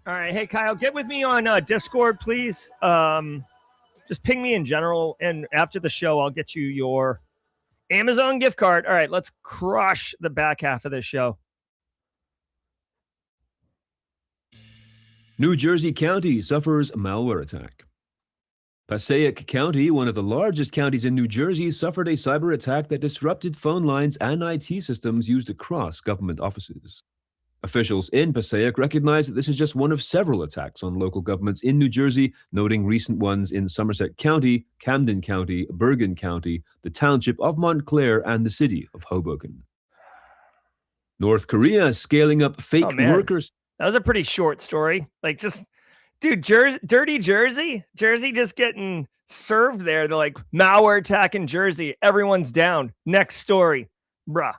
All right. Hey, Kyle, get with me on Discord, please. Just ping me in general, and after the show, I'll get you your Amazon gift card. All right, let's crush the back half of this show. New Jersey County suffers malware attack. Passaic County, one of the largest counties in New Jersey, suffered a cyber attack that disrupted phone lines and IT systems used across government offices. Officials in Passaic recognize that this is just one of several attacks on local governments in New Jersey, noting recent ones in Somerset County, Camden County, Bergen County, the township of Montclair, and the city of Hoboken. North Korea scaling up fake workers. That was a pretty short story. Like, just, dude, dirty Jersey just getting served there. They're like, malware attack in Jersey. Everyone's down. Next story. Bruh.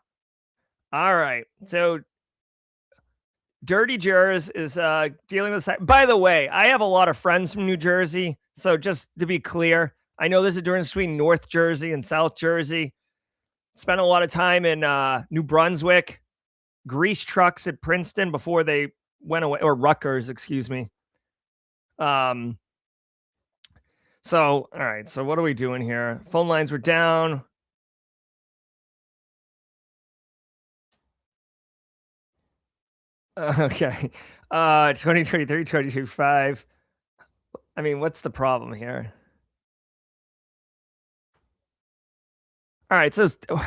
All right. So Dirty Jers is dealing with. By the way, I have a lot of friends from New Jersey. So just to be clear, I know there's a difference between North Jersey and South Jersey. Spent a lot of time in New Brunswick, grease trucks at Princeton before they went away, or Rutgers, excuse me. So, all right. So what are we doing here? Phone lines were down. Okay. 2023, 2025. I mean, what's the problem here? All right. So the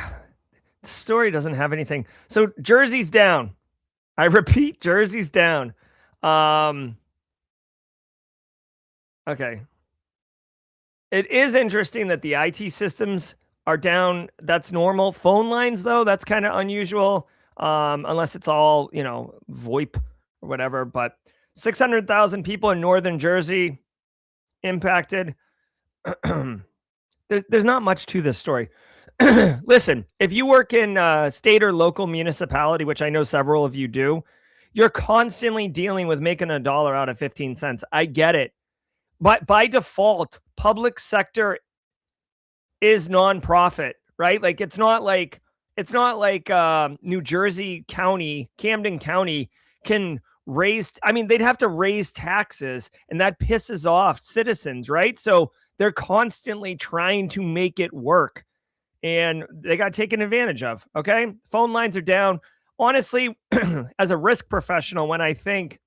story doesn't have anything. So Jersey's down. I repeat, Jersey's down. Okay. It is interesting that the IT systems are down. That's normal. Phone lines, though, that's kind of unusual. Unless it's all, VoIP or whatever. But 600,000 people in northern Jersey impacted. There's not much to this story. Listen, if you work in state or local municipality, which I know several of you do, you're constantly dealing with making $1 out of 15 cents. I get it. But by default, public sector is nonprofit, right? Like it's not like New Jersey County, Camden County can raise. I mean, they'd have to raise taxes, and that pisses off citizens, right? So they're constantly trying to make it work, and they got taken advantage of. Okay, phone lines are down. Honestly, as a risk professional, when I think,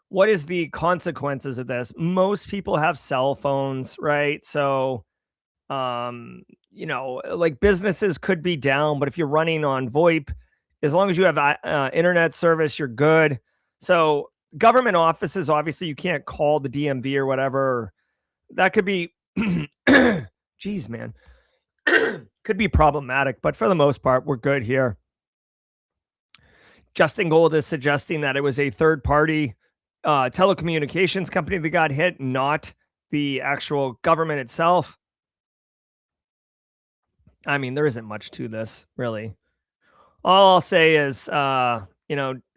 what is the consequences of this? Most people have cell phones, right? So, like businesses could be down, but if you're running on VoIP, as long as you have internet service, you're good. So government offices, obviously you can't call the DMV or whatever. That could be, geez, man, could be problematic, but for the most part, we're good here. Justin Gold is suggesting that it was a third party telecommunications company that got hit, not the actual government itself. I mean, there isn't much to this, really. All I'll say is,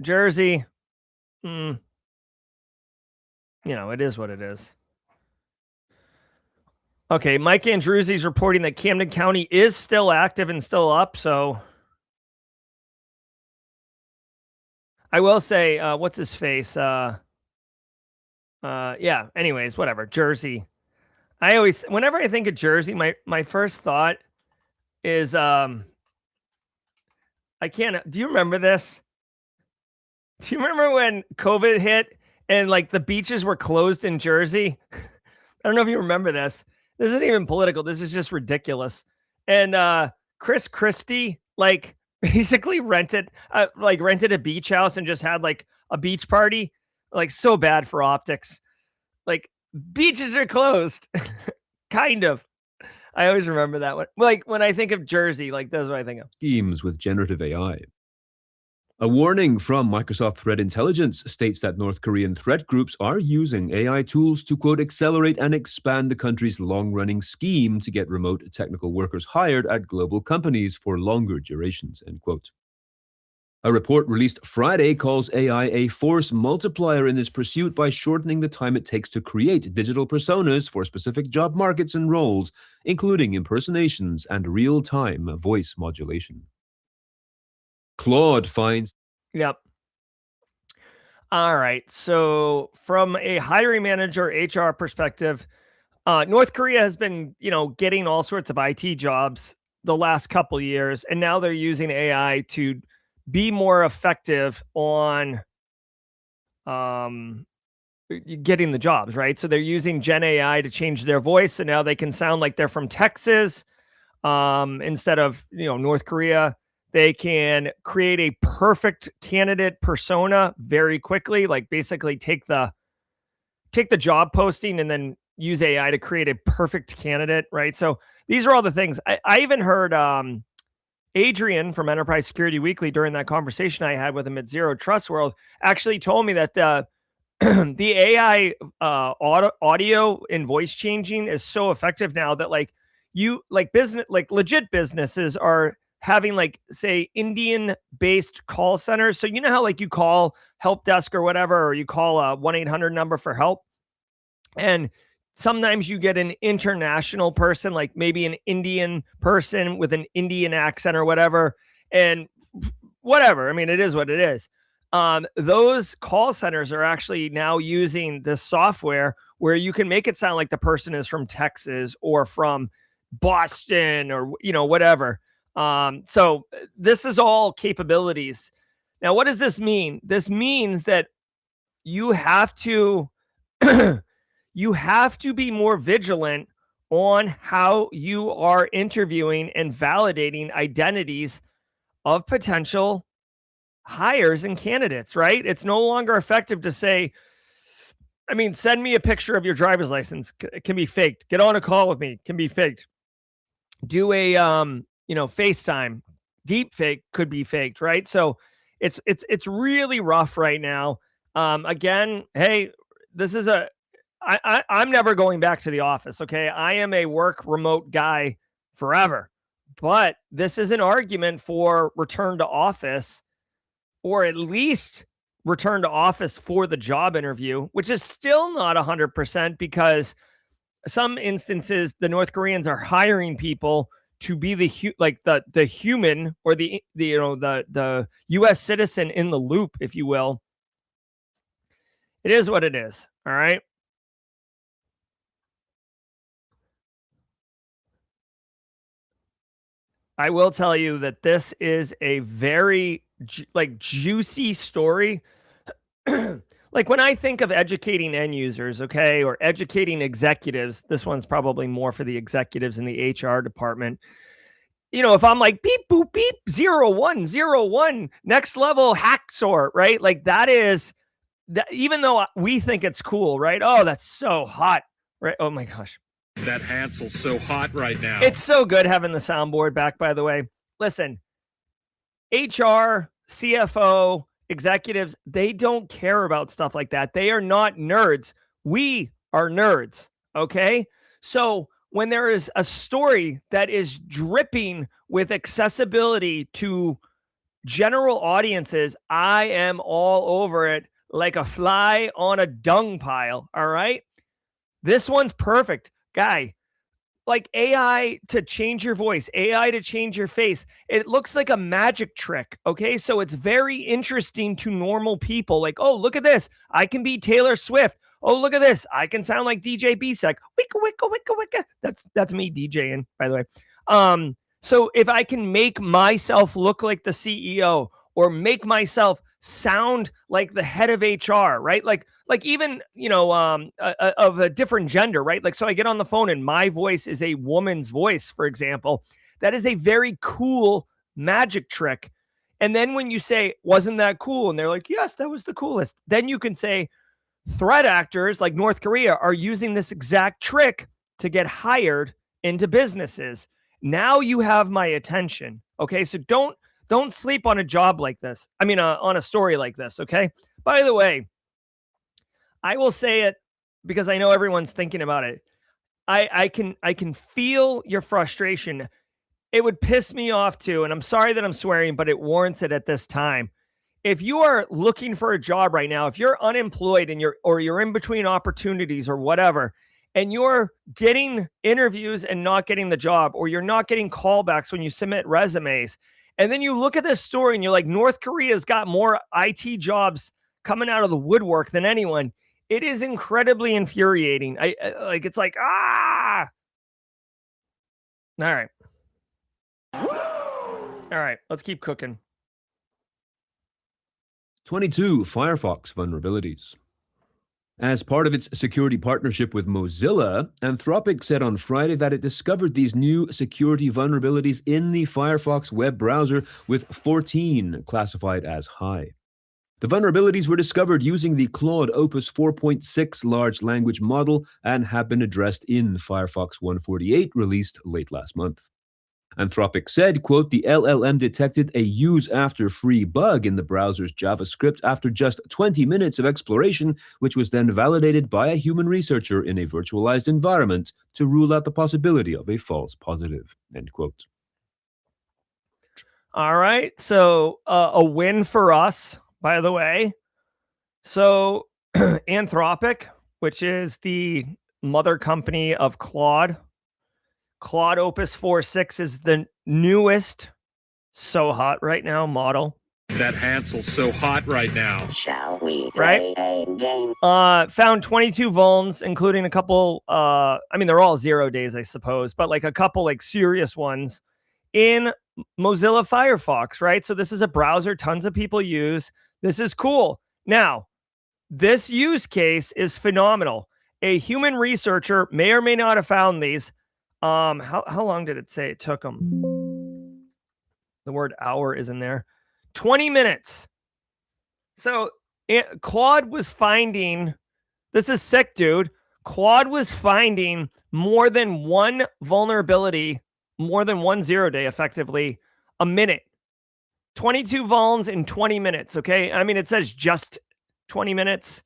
Jersey, it is what it is. Okay, Mike Andruzzi's reporting that Camden County is still active and still up, so I will say, what's his face? Yeah, anyways, whatever. Jersey. Whenever I think of Jersey, my first thought is, do you remember this? Do you remember when COVID hit and like the beaches were closed in Jersey? I don't know if you remember this. This isn't even political. This is just ridiculous. And Chris Christie, like, basically rented a beach house and just had like a beach party. Like, so bad for optics. Like, beaches are closed. Kind of. I always remember that one. Like, when I think of Jersey, like, that's what I think of. Schemes with generative AI. A warning from Microsoft Threat Intelligence states that North Korean threat groups are using AI tools to, quote, accelerate and expand the country's long-running scheme to get remote technical workers hired at global companies for longer durations, end quote. A report released Friday calls AI a force multiplier in this pursuit by shortening the time it takes to create digital personas for specific job markets and roles, including impersonations and real-time voice modulation. Claude finds... Yep. All right. So from a hiring manager HR perspective, North Korea has been, getting all sorts of IT jobs the last couple of years, and now they're using AI to be more effective on getting the jobs, right? So they're using Gen AI to change their voice, and now they can sound like they're from Texas instead of North Korea. They can create a perfect candidate persona very quickly, like basically take the job posting and then use AI to create a perfect candidate, right? So these are all the things. I even heard Adrian from Enterprise Security Weekly, during that conversation I had with him at Zero Trust World, actually told me that the AI audio and voice changing is so effective now that like business, like legit businesses are having like say Indian based call centers. So you know how like you call help desk or whatever, or you call a 1-800 number for help, and sometimes you get an international person, like maybe an Indian person with an Indian accent or whatever, and whatever. I mean, it is what it is. Those call centers are actually now using this software where you can make it sound like the person is from Texas or from Boston or whatever. So this is all capabilities. Now, what does this mean? This means that you have to you have to be more vigilant on how you are interviewing and validating identities of potential hires and candidates, right? It's no longer effective to say, I mean, send me a picture of your driver's license. It can be faked. Get on a call with me. Can be faked. Do a FaceTime. Deep fake could be faked, right? So it's really rough right now. Again, hey, this is I'm never going back to the office. Okay. I am a work remote guy forever, but this is an argument for return to office, or at least return to office for the job interview, which is still not 100% because some instances the North Koreans are hiring people to be the human or the US citizen in the loop, if you will. It is what it is. All right. I will tell you that this is a very juicy story. Like when I think of educating end users, okay, or educating executives, this one's probably more for the executives in the HR department. If I'm like beep boop beep 0101 next level hack sort, right? Like that is that, even though we think it's cool, right? Oh, that's so hot, right? Oh my gosh. That Hansel's so hot right now. It's so good having the soundboard back, by the way. Listen, HR, CFO, executives, they don't care about stuff like that. They are not nerds. We are nerds, okay? So when there is a story that is dripping with accessibility to general audiences, I am all over it like a fly on a dung pile, all right? This one's perfect. Guy, like AI to change your voice, AI to change your face. It looks like a magic trick. Okay. So it's very interesting to normal people. Like, oh, look at this. I can be Taylor Swift. Oh, look at this. I can sound like DJ B-Sec. Wicka, wicka, wicka, wicka. That's me DJing, by the way. So if I can make myself look like the CEO or make myself sound like the head of HR, right? Like even, of a different gender, right? Like, so I get on the phone and my voice is a woman's voice, for example. That is a very cool magic trick. And then when you say, wasn't that cool? And they're like, yes, that was the coolest. Then you can say threat actors like North Korea are using this exact trick to get hired into businesses. Now you have my attention. Okay. So don't sleep on a job like this. I mean, on a story like this. Okay. By the way, I will say it because I know everyone's thinking about it. I can feel your frustration. It would piss me off too. And I'm sorry that I'm swearing, but it warrants it at this time. If you are looking for a job right now, if you're unemployed and you're in between opportunities or whatever, and you're getting interviews and not getting the job, or you're not getting callbacks when you submit resumes, and then you look at this story and you're like, North Korea's got more IT jobs coming out of the woodwork than anyone. It is incredibly infuriating. It's like, ah. All right. All right. Let's keep cooking. 22 Firefox vulnerabilities. As part of its security partnership with Mozilla, Anthropic said on Friday that it discovered these new security vulnerabilities in the Firefox web browser, with 14 classified as high. The vulnerabilities were discovered using the Claude Opus 4.6 large language model and have been addressed in Firefox 148, released late last month. Anthropic said, quote, the LLM detected a use after free bug in the browser's JavaScript after just 20 minutes of exploration, which was then validated by a human researcher in a virtualized environment to rule out the possibility of a false positive, end quote. All right. So a win for us, by the way. So Anthropic, which is the mother company of Claude Opus 4.6 is the newest, so hot right now model. That Hansel's so hot right now. Shall we play a game? Found 22 vulns, including a couple, I mean, they're all 0 days, I suppose, but like a couple like serious ones in Mozilla Firefox, right? So this is a browser tons of people use. This is cool. Now, this use case is phenomenal. A human researcher may or may not have found these. How long did it say it took them? The word hour is in there. 20 minutes. So Claude was finding, this is sick, dude. Claude was finding more than one vulnerability, more than 1 0 day, effectively, a minute. 22 vulns in 20 minutes, okay? I mean, it says just 20 minutes.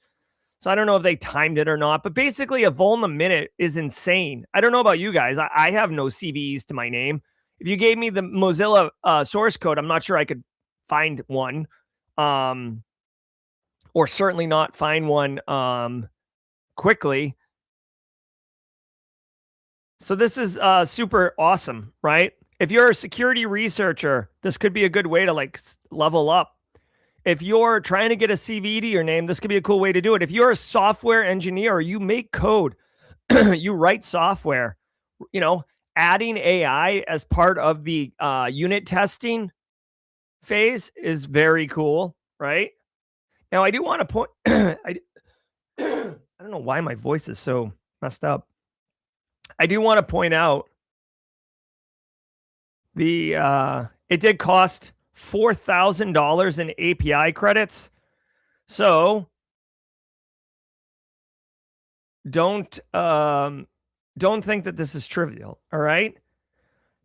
So I don't know if they timed it or not, but basically a vuln a minute is insane. I don't know about you guys. I have no CVEs to my name. If you gave me the Mozilla source code, I'm not sure I could find one, or certainly not find one quickly. So this is super awesome, right? If you're a security researcher, this could be a good way to like level up. If you're trying to get a CV to your name, this could be a cool way to do it. If you're a software engineer or you make code, you write software, you know, adding AI as part of the unit testing phase is very cool, right? Now, I do want to point, I don't know why my voice is so messed up. I do want to point out the, it did cost $4,000 in API credits. So don't think that this is trivial. All right.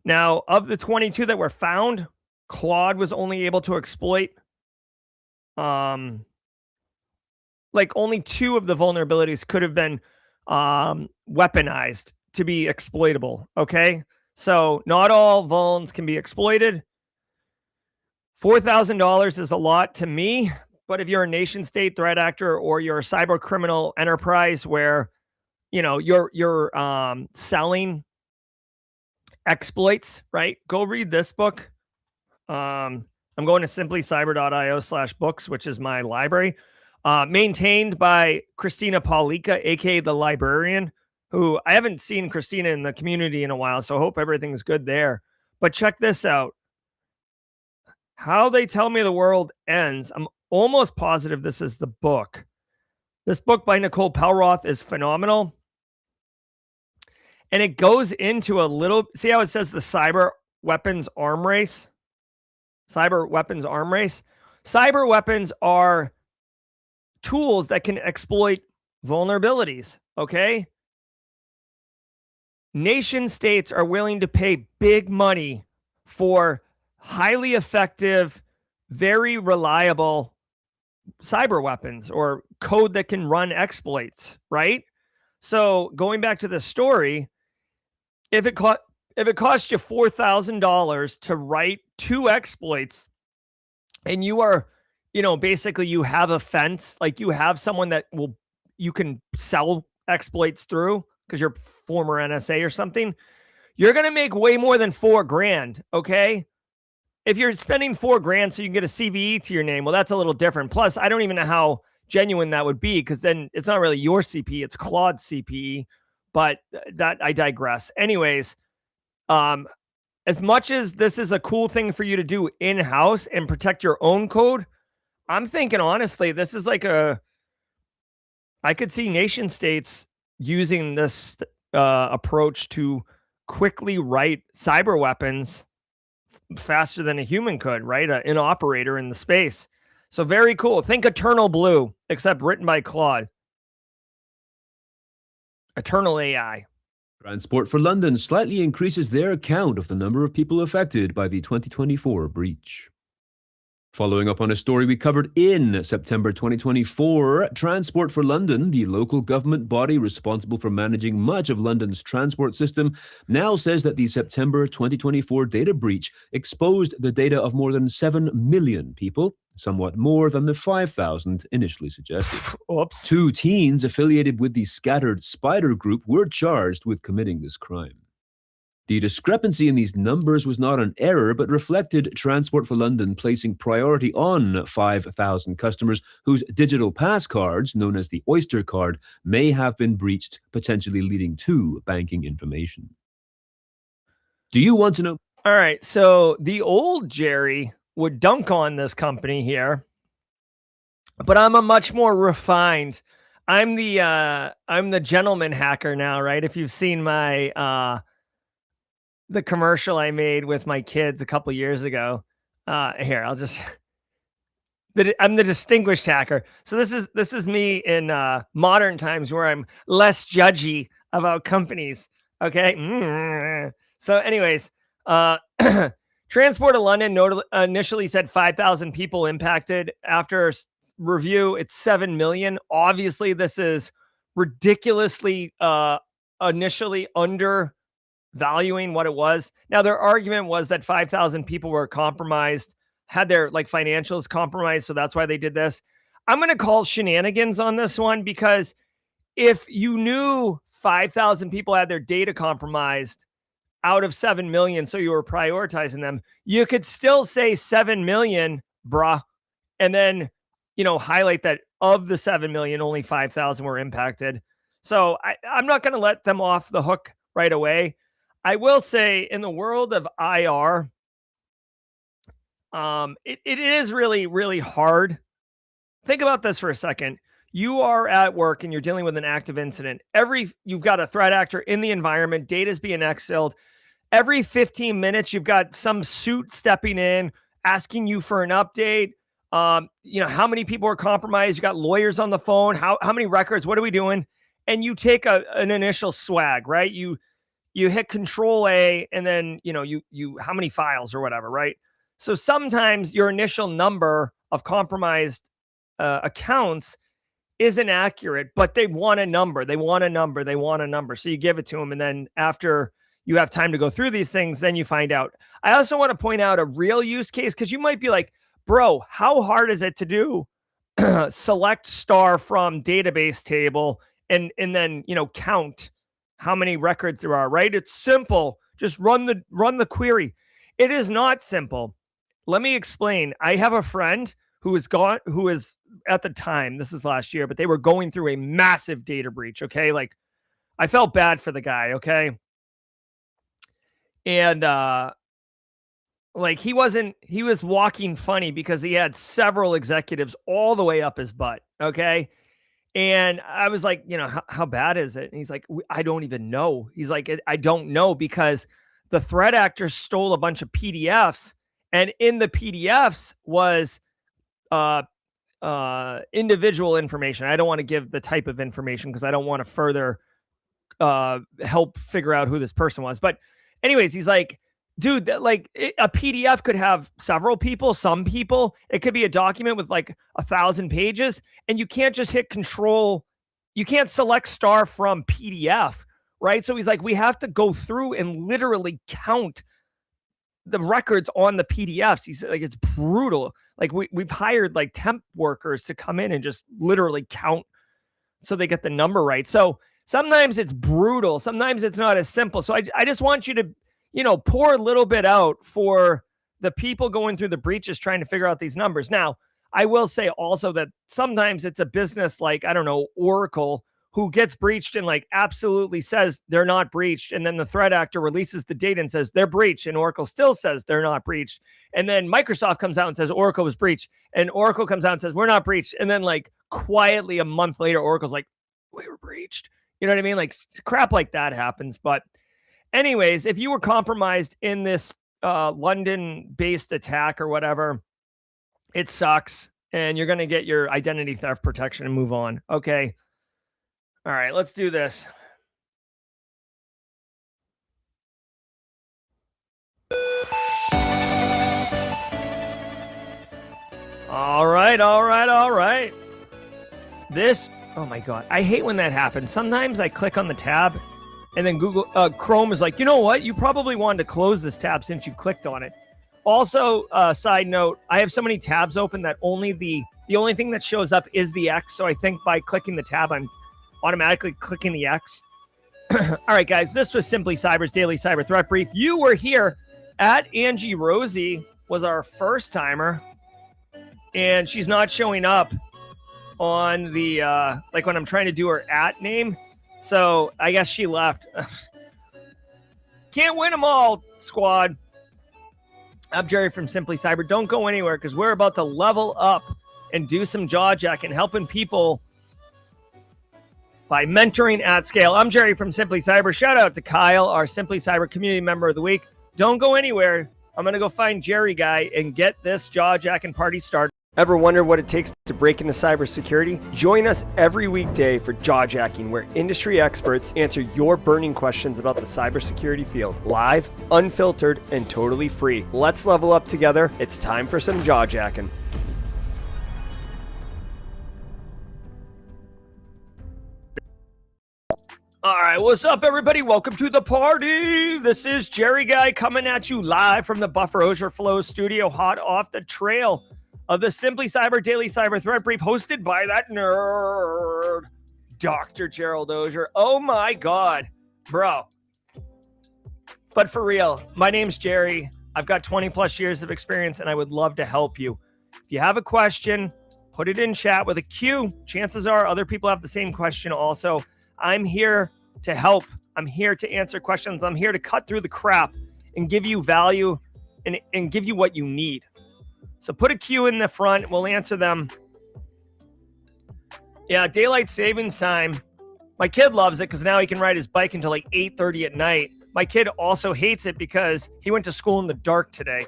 Now, of the 22 that were found, Claude was only able to exploit like only 2 of the vulnerabilities could have been weaponized to be exploitable. Okay. So not all vulns can be exploited. $4,000 is a lot to me, but if you're a nation state threat actor or you're a cyber criminal enterprise where, you know, you're selling exploits, right? Go read this book. I'm going to simplycyber.io/books, which is my library, maintained by Christina Paulika, aka the librarian, who I haven't seen Christina in the community in a while, so I hope everything's good there. But check this out. How They Tell Me the World Ends. I'm almost positive this is the book. This book by Nicole Pelroth is phenomenal. And it goes into a little, see how it says the cyber weapons arm race? Cyber weapons arm race. Cyber weapons are tools that can exploit vulnerabilities, okay? Nation states are willing to pay big money for highly effective, very reliable cyber weapons or code that can run exploits, right? So going back to the story, if it cost you $4,000 to write 2 exploits, and you are, you know, basically you have a fence, like you have someone that you can sell exploits through because you're former NSA or something, you're going to make way more than $4,000. Okay. If you're spending $4,000 so you can get a CVE to your name, well, that's a little different. Plus, I don't even know how genuine that would be because then it's not really your CPE, it's Claude's CPE. But that I digress. Anyways, as much as this is a cool thing for you to do in-house and protect your own code, I'm thinking honestly, this is like I could see nation states using this approach to quickly write cyber weapons faster than a human could, right? An operator in the space. So very cool. Think Eternal Blue, except written by Claude. Eternal AI. Transport for London slightly increases their count of the number of people affected by the 2024 breach. Following up on a story we covered in September 2024, Transport for London, the local government body responsible for managing much of London's transport system, now says that the September 2024 data breach exposed the data of more than 7 million people, somewhat more than the 5,000 initially suggested. Oops. 2 teens affiliated with the Scattered Spider group were charged with committing this crime. The discrepancy in these numbers was not an error, but reflected Transport for London placing priority on 5,000 customers whose digital pass cards, known as the Oyster card, may have been breached, potentially leading to banking information. Do you want to know? All right, so the old Jerry would dunk on this company here, but I'm a much more refined. I'm the gentleman hacker now, right? If you've seen my the commercial I made with my kids a couple years ago. Here, I'll just I'm the distinguished hacker. So this is me in modern times where I'm less judgy about companies. Okay. So, anyways, Transport of London initially said 5,000 people impacted. After review, it's 7 million. Obviously, this is ridiculously initially undervaluing what it was. Now, their argument was that 5,000 people were compromised, had their financials compromised, so that's why they did this. I'm going to call shenanigans on this one, because if you knew 5,000 people had their data compromised out of 7 million, so you were prioritizing them, you could still say 7 million, bruh, and then, highlight that of the 7 million, only 5,000 were impacted. So I'm not going to let them off the hook right away. I will say, in the world of IR, it is really, really hard. Think about this for a second. You are at work and you're dealing with an active incident. You've got a threat actor in the environment, data's being exfilled. Every 15 minutes, you've got some suit stepping in, asking you for an update. How many people are compromised? You got lawyers on the phone. How many records? What are we doing? And you take an initial swag, right? You hit Control A, and then you how many files or whatever, right? So sometimes your initial number of compromised accounts isn't accurate, but they want a number. They want a number. They want a number. So you give it to them, and then after you have time to go through these things, then you find out. I also want to point out a real use case, because you might be like, bro, how hard is it to do select star from database table and then count how many records there are, right? It's simple. Just run the query. It is not simple. Let me explain. I have a friend who is at the time, this is last year, but they were going through a massive data breach. Okay. I felt bad for the guy. Okay. And, he was walking funny because he had several executives all the way up his butt. Okay. And I was like, how bad is it? And he's like, I don't even know. He's like, I don't know, because the threat actor stole a bunch of PDFs, and in the PDFs was individual information. I don't want to give the type of information because I don't want to further help figure out who this person was. But anyways, he's like, dude, a PDF could have several people, some people. It could be a document with 1,000 pages, and you can't just hit Control. You can't select star from PDF, right? So he's like, we have to go through and literally count the records on the PDFs. He's like, it's brutal. We've hired temp workers to come in and just literally count so they get the number right. So sometimes it's brutal. Sometimes it's not as simple. So I just want you to, pour a little bit out for the people going through the breaches, trying to figure out these numbers. Now, I will say also that sometimes it's a business like, I don't know, Oracle, who gets breached and absolutely says they're not breached. And then the threat actor releases the data and says they're breached, and Oracle still says they're not breached. And then Microsoft comes out and says Oracle was breached, and Oracle comes out and says we're not breached. And then quietly a month later, Oracle's like, we were breached. You know what I mean? Crap like that happens. But anyways, if you were compromised in this London-based attack or whatever, it sucks, and you're going to get your identity theft protection and move on. Okay. All right, let's do this. All right. This, oh my God. I hate when that happens. Sometimes I click on the tab and then Chrome is like, you know what? You probably wanted to close this tab since you clicked on it. Also, side note, I have so many tabs open that the only thing that shows up is the X. So I think by clicking the tab, I'm automatically clicking the X. All right, guys, this was Simply Cyber's Daily Cyber Threat Brief. You were here at Angie Rosie was our first timer, and she's not showing up on the, like when I'm trying to do her @ name. So I guess she left. Can't win them all, squad. I'm Jerry from Simply Cyber. Don't go anywhere because we're about to level up and do some jaw jacking, helping people by mentoring at scale. I'm Jerry from Simply Cyber. Shout out to Kyle, our Simply Cyber Community Member of the Week. Don't go anywhere. I'm going to go find Jerry Guy and get this jaw jacking party started. Ever wonder what it takes to break into cybersecurity? Join us every weekday for Jaw Jacking, where industry experts answer your burning questions about the cybersecurity field. Live, unfiltered, and totally free. Let's level up together. It's time for some jaw jacking. All right, what's up, everybody? Welcome to the party. This is Jerry Guy coming at you live from the Buffer Auger Flow studio, hot off the trail of the Simply Cyber Daily Cyber Threat Brief, hosted by that nerd, Dr. Gerald Auger. Oh my God, bro. But for real, my name's Jerry. I've got 20 plus years of experience, and I would love to help you. If you have a question, put it in chat with a Q. Chances are other people have the same question also. I'm here to help. I'm here to answer questions. I'm here to cut through the crap and give you value and give you what you need. So put a Q in the front. We'll answer them. Yeah, daylight savings time. My kid loves it because now he can ride his bike until like 8:30 at night. My kid also hates it because he went to school in the dark today.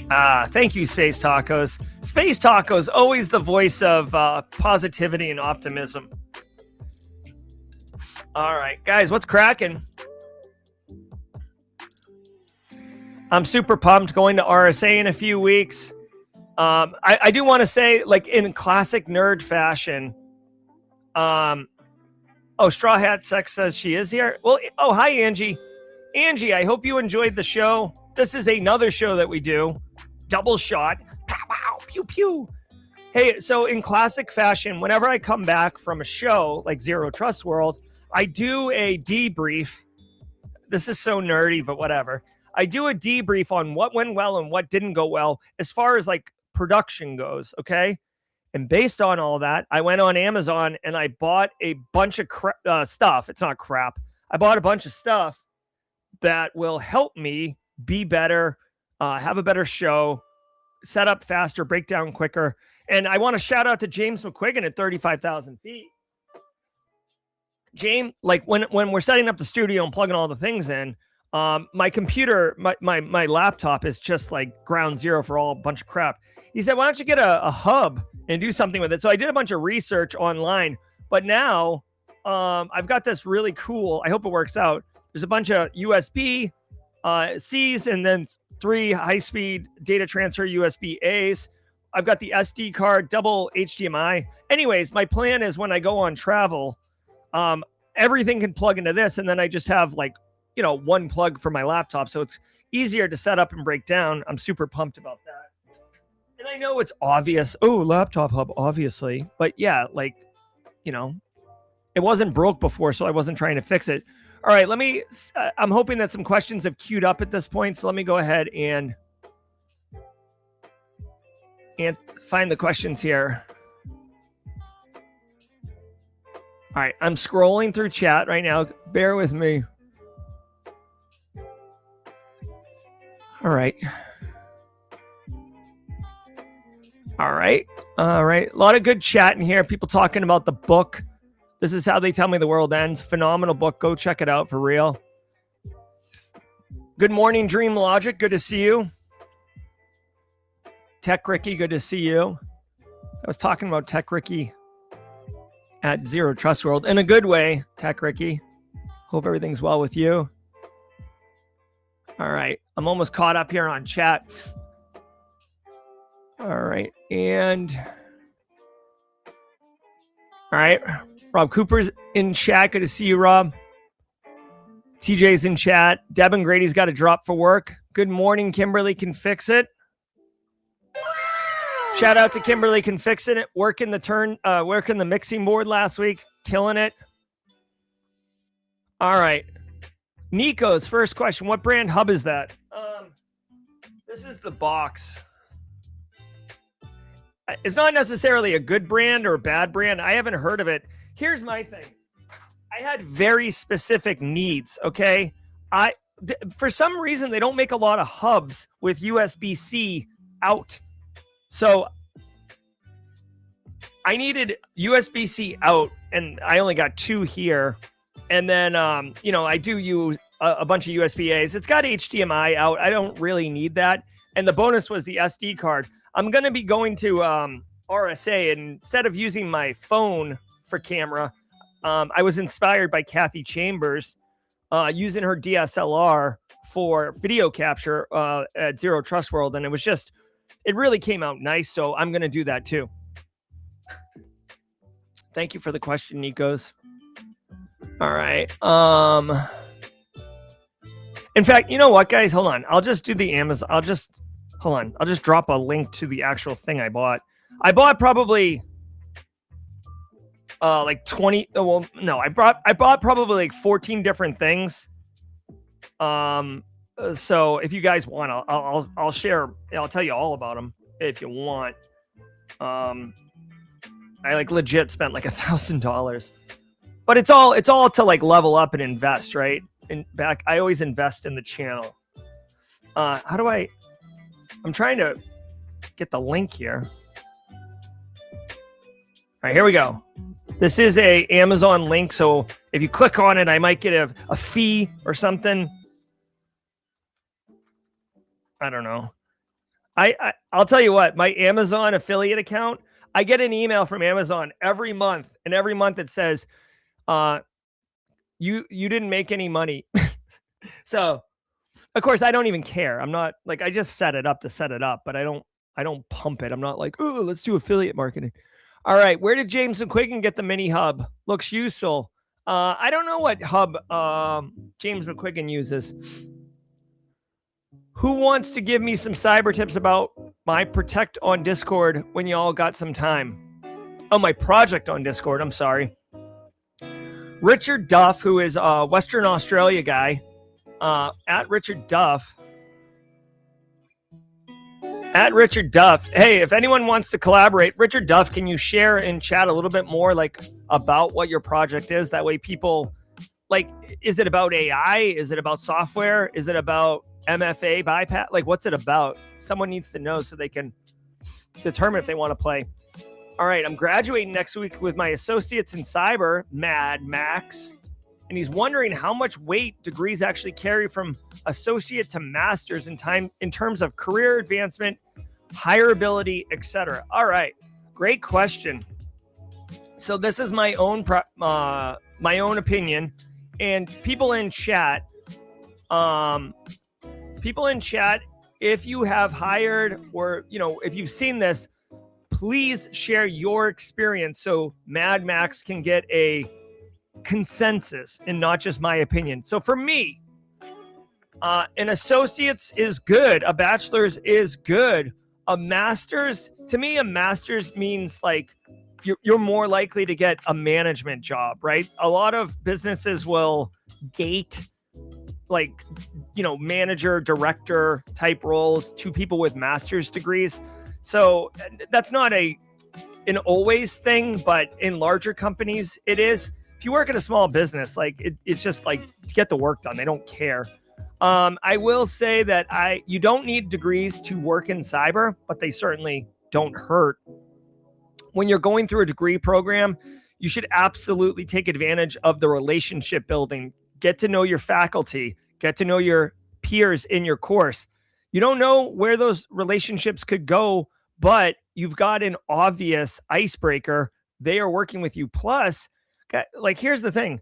Thank you, Space Tacos. Space Tacos, always the voice of positivity and optimism. All right, guys, what's cracking? I'm super pumped going to RSA in a few weeks. I do want to say, like in classic nerd fashion, Straw Hat Sex says she is here. Well, hi, Angie. Angie, I hope you enjoyed the show. This is another show that we do. Double shot. Pow, pow, pew, pew. Hey, so in classic fashion, whenever I come back from a show like Zero Trust World, I do a debrief. This is so nerdy, but whatever. I do a debrief on what went well and what didn't go well as far as like production goes, okay? And based on all that, I went on Amazon and I bought a bunch of stuff. It's not crap. I bought a bunch of stuff that will help me be better, have a better show, set up faster, break down quicker. And I want to shout out to James McQuiggan at 35,000 feet. James, like when we're setting up the studio and plugging all the things in, my computer, my laptop is just like ground zero for a bunch of crap. He said, why don't you get a hub and do something with it? So I did a bunch of research online, but now I've got this really cool, I hope it works out. There's a bunch of USB Cs and then 3 high-speed data transfer USB As. I've got the SD card, double HDMI. Anyways, my plan is when I go on travel, everything can plug into this, and then I just have like, one plug for my laptop, so it's easier to set up and break down. I'm super pumped about that. And I know it's obvious. Oh, laptop hub, obviously. But yeah, like, it wasn't broke before, so I wasn't trying to fix it. All right, I'm hoping that some questions have queued up at this point, so let me go ahead and find the questions here. All right, I'm scrolling through chat right now. Bear with me. All right. A lot of good chat in here. People talking about the book. This is How They Tell Me the World Ends. Phenomenal book. Go check it out for real. Good morning, Dream Logic. Good to see you. Tech Ricky, good to see you. I was talking about Tech Ricky at Zero Trust World in a good way, Tech Ricky. Hope everything's well with you. All right. I'm almost caught up here on chat. All right. And all right. Rob Cooper's in chat. Good to see you, Rob. TJ's in chat. Deb and Grady's got to drop for work. Good morning, Kimberly Can Fix It. Shout out to Kimberly Can Fix It. Working the mixing board last week. Killing it. All right. Nico's first question. What brand hub is that? This is the box. It's not necessarily a good brand or a bad brand. I haven't heard of it. Here's my thing. I had very specific needs, okay? For some reason, they don't make a lot of hubs with USB-C out. So I needed USB-C out, and I only got 2 here. And then, I do use a bunch of USB-As. It's got HDMI out. I don't really need that. And the bonus was the SD card. I'm going to be going to RSA, and instead of using my phone for camera, I was inspired by Kathy Chambers using her DSLR for video capture at Zero Trust World. And it really came out nice. So I'm going to do that too. Thank you for the question, Nikos. All right. In fact, you know what, guys? Hold on. I'll just do the Amazon. I'll just drop a link to the actual thing I bought. I bought probably like 20. Well, no, I bought probably like 14 different things. So if you guys want, I'll share. I'll tell you all about them if you want. I like legit spent like $1,000, but it's all to like level up and invest, right? And back, I always invest in the channel. How do I'm trying to get the link here. All right, here we go. This is a Amazon link, so if you click on it, I might get a fee or something. I don't know. I'll tell you what, my Amazon affiliate account, I get an email from Amazon every month, and every month it says, you didn't make any money. So, of course, I don't even care. I'm not like, I just set it up to set it up, but I don't pump it. I'm not like, oh, let's do affiliate marketing. All right, where did James McQuiggan get the mini hub? Looks useful. I don't know what hub James McQuiggan uses. Who wants to give me some cyber tips about my Protect on Discord when y'all got some time? Oh, my project on Discord. I'm sorry. Richard Duff, who is a Western Australia guy, at Richard Duff. At Richard Duff. Hey, if anyone wants to collaborate, Richard Duff, can you share in chat a little bit more like about what your project is? That way people, like, is it about AI? Is it about software? Is it about MFA bypass? Like, what's it about? Someone needs to know so they can determine if they want to play. All right, I'm graduating next week with my associates in cyber, Mad Max. And he's wondering how much weight degrees actually carry from associate to master's in terms of career advancement, hireability, etc. All right, great question. So this is my own opinion, and people in chat, if you have hired or if you've seen this, please share your experience so Mad Max can get a consensus and not just my opinion. So for me, an associate's is good. A bachelor's is good. A master's, to me, a master's means like you're more likely to get a management job, right? A lot of businesses will gate like, manager, director type roles to people with master's degrees. So that's not an always thing, but in larger companies, it is. If you work in a small business, like it's just like to get the work done. They don't care. I will say that you don't need degrees to work in cyber, but they certainly don't hurt. When you're going through a degree program, you should absolutely take advantage of the relationship building. Get to know your faculty, get to know your peers in your course. You don't know where those relationships could go, but you've got an obvious icebreaker. They are working with you. Plus, like, here's the thing.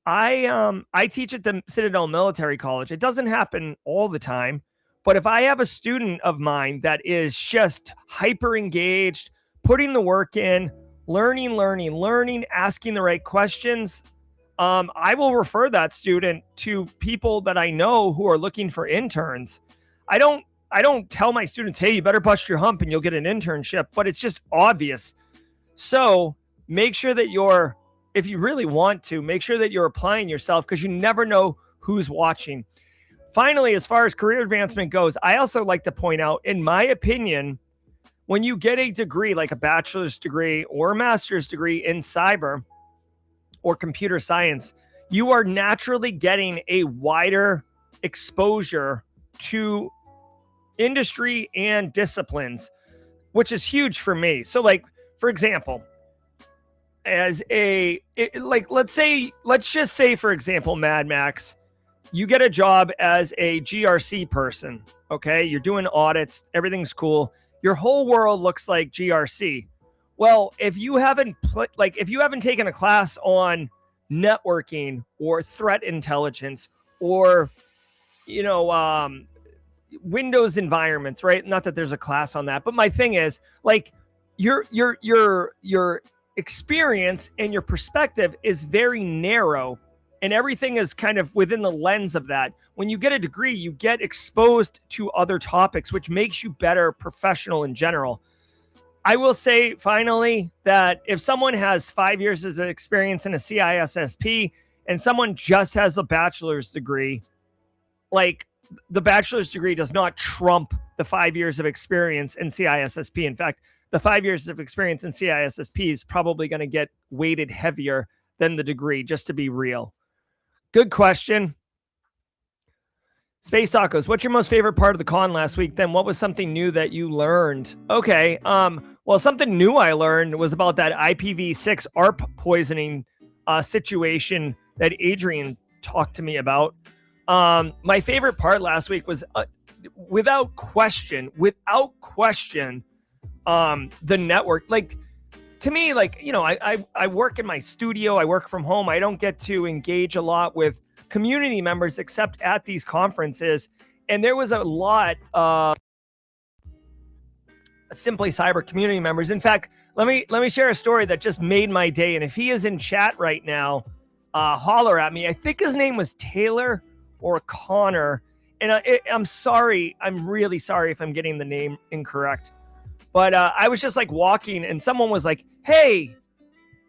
I teach at the Citadel Military College. It doesn't happen all the time, But if I have a student of mine that is just hyper engaged, putting the work in, learning, asking the right questions, I will refer that student to people that I know who are looking for interns. I don't tell my students, hey, you better bust your hump and you'll get an internship, but it's just obvious. So make sure that if you really want to, make sure that you're applying yourself, because you never know who's watching. Finally, as far as career advancement goes, I also like to point out, in my opinion, when you get a degree like a bachelor's degree or a master's degree in cyber or computer science, you are naturally getting a wider exposure to industry and disciplines, which is huge for me. So like, for example, let's just say, for example, Mad Max, you get a job as a GRC person. Okay. You're doing audits. Everything's cool. Your whole world looks like GRC. Well, if you haven't taken a class on networking or threat intelligence or, Windows environments, right? Not that there's a class on that, but my thing is, like, your experience and your perspective is very narrow, and everything is kind of within the lens of that. When you get a degree, you get exposed to other topics, which makes you better professional in general. I will say, finally, that if someone has 5 years of experience in a CISSP and someone just has a bachelor's degree, like, the bachelor's degree does not trump the 5 years of experience in CISSP. In fact, the 5 years of experience in CISSP is probably going to get weighted heavier than the degree, just to be real. Good question. Space Tacos, what's your most favorite part of the con last week? Then what was something new that you learned? Okay. Well, something new I learned was about that IPv6 ARP poisoning situation that Adrian talked to me about. My favorite part last week was without question, the network. Like, to me, like, I work in my studio, I work from home. I don't get to engage a lot with community members except at these conferences. And there was a lot of Simply Cyber community members. In fact, let me share a story that just made my day. And if he is in chat right now, holler at me. I think his name was Taylor or Connor. And I'm sorry. I'm really sorry if I'm getting the name incorrect. But I was just like walking and someone was like, hey,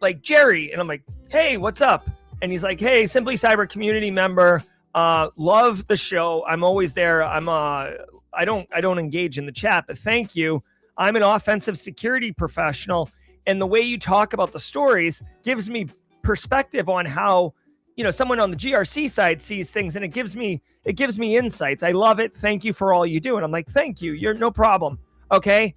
like Jerry. And I'm like, hey, what's up? And he's like, hey, Simply Cyber community member. Love the show. I'm always there. I don't engage in the chat, but thank you. I'm an offensive security professional. And the way you talk about the stories gives me perspective on how, someone on the GRC side sees things, and it gives me insights. I love it. Thank you for all you do. And I'm like, thank you. You're no problem. Okay.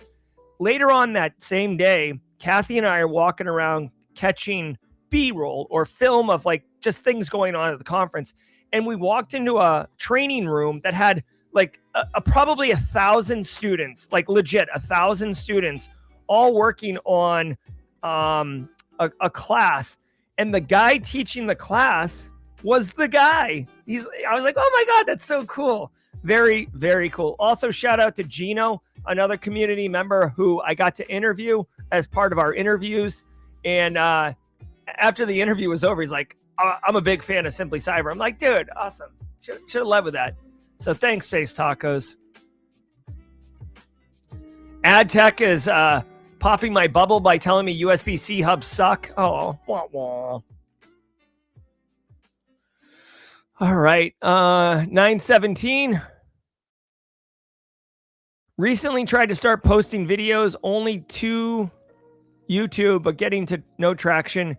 Later on that same day, Kathy and I are walking around catching B-roll or film of like just things going on at the conference. And we walked into a training room that had like probably 1,000 students, like legit 1,000 students, all working on a class. And the guy teaching the class was the guy. I was like, oh my God, that's so cool. Very, very cool. Also, shout out to Gino, another community member who I got to interview as part of our interviews. And after the interview was over, he's like, I'm a big fan of Simply Cyber. I'm like, dude, awesome. Should have led with that. So thanks, Space Tacos. AdTech is popping my bubble by telling me USB-C hubs suck. Oh, wah, wah. All right. 917. Recently tried to start posting videos only to YouTube, but getting to no traction.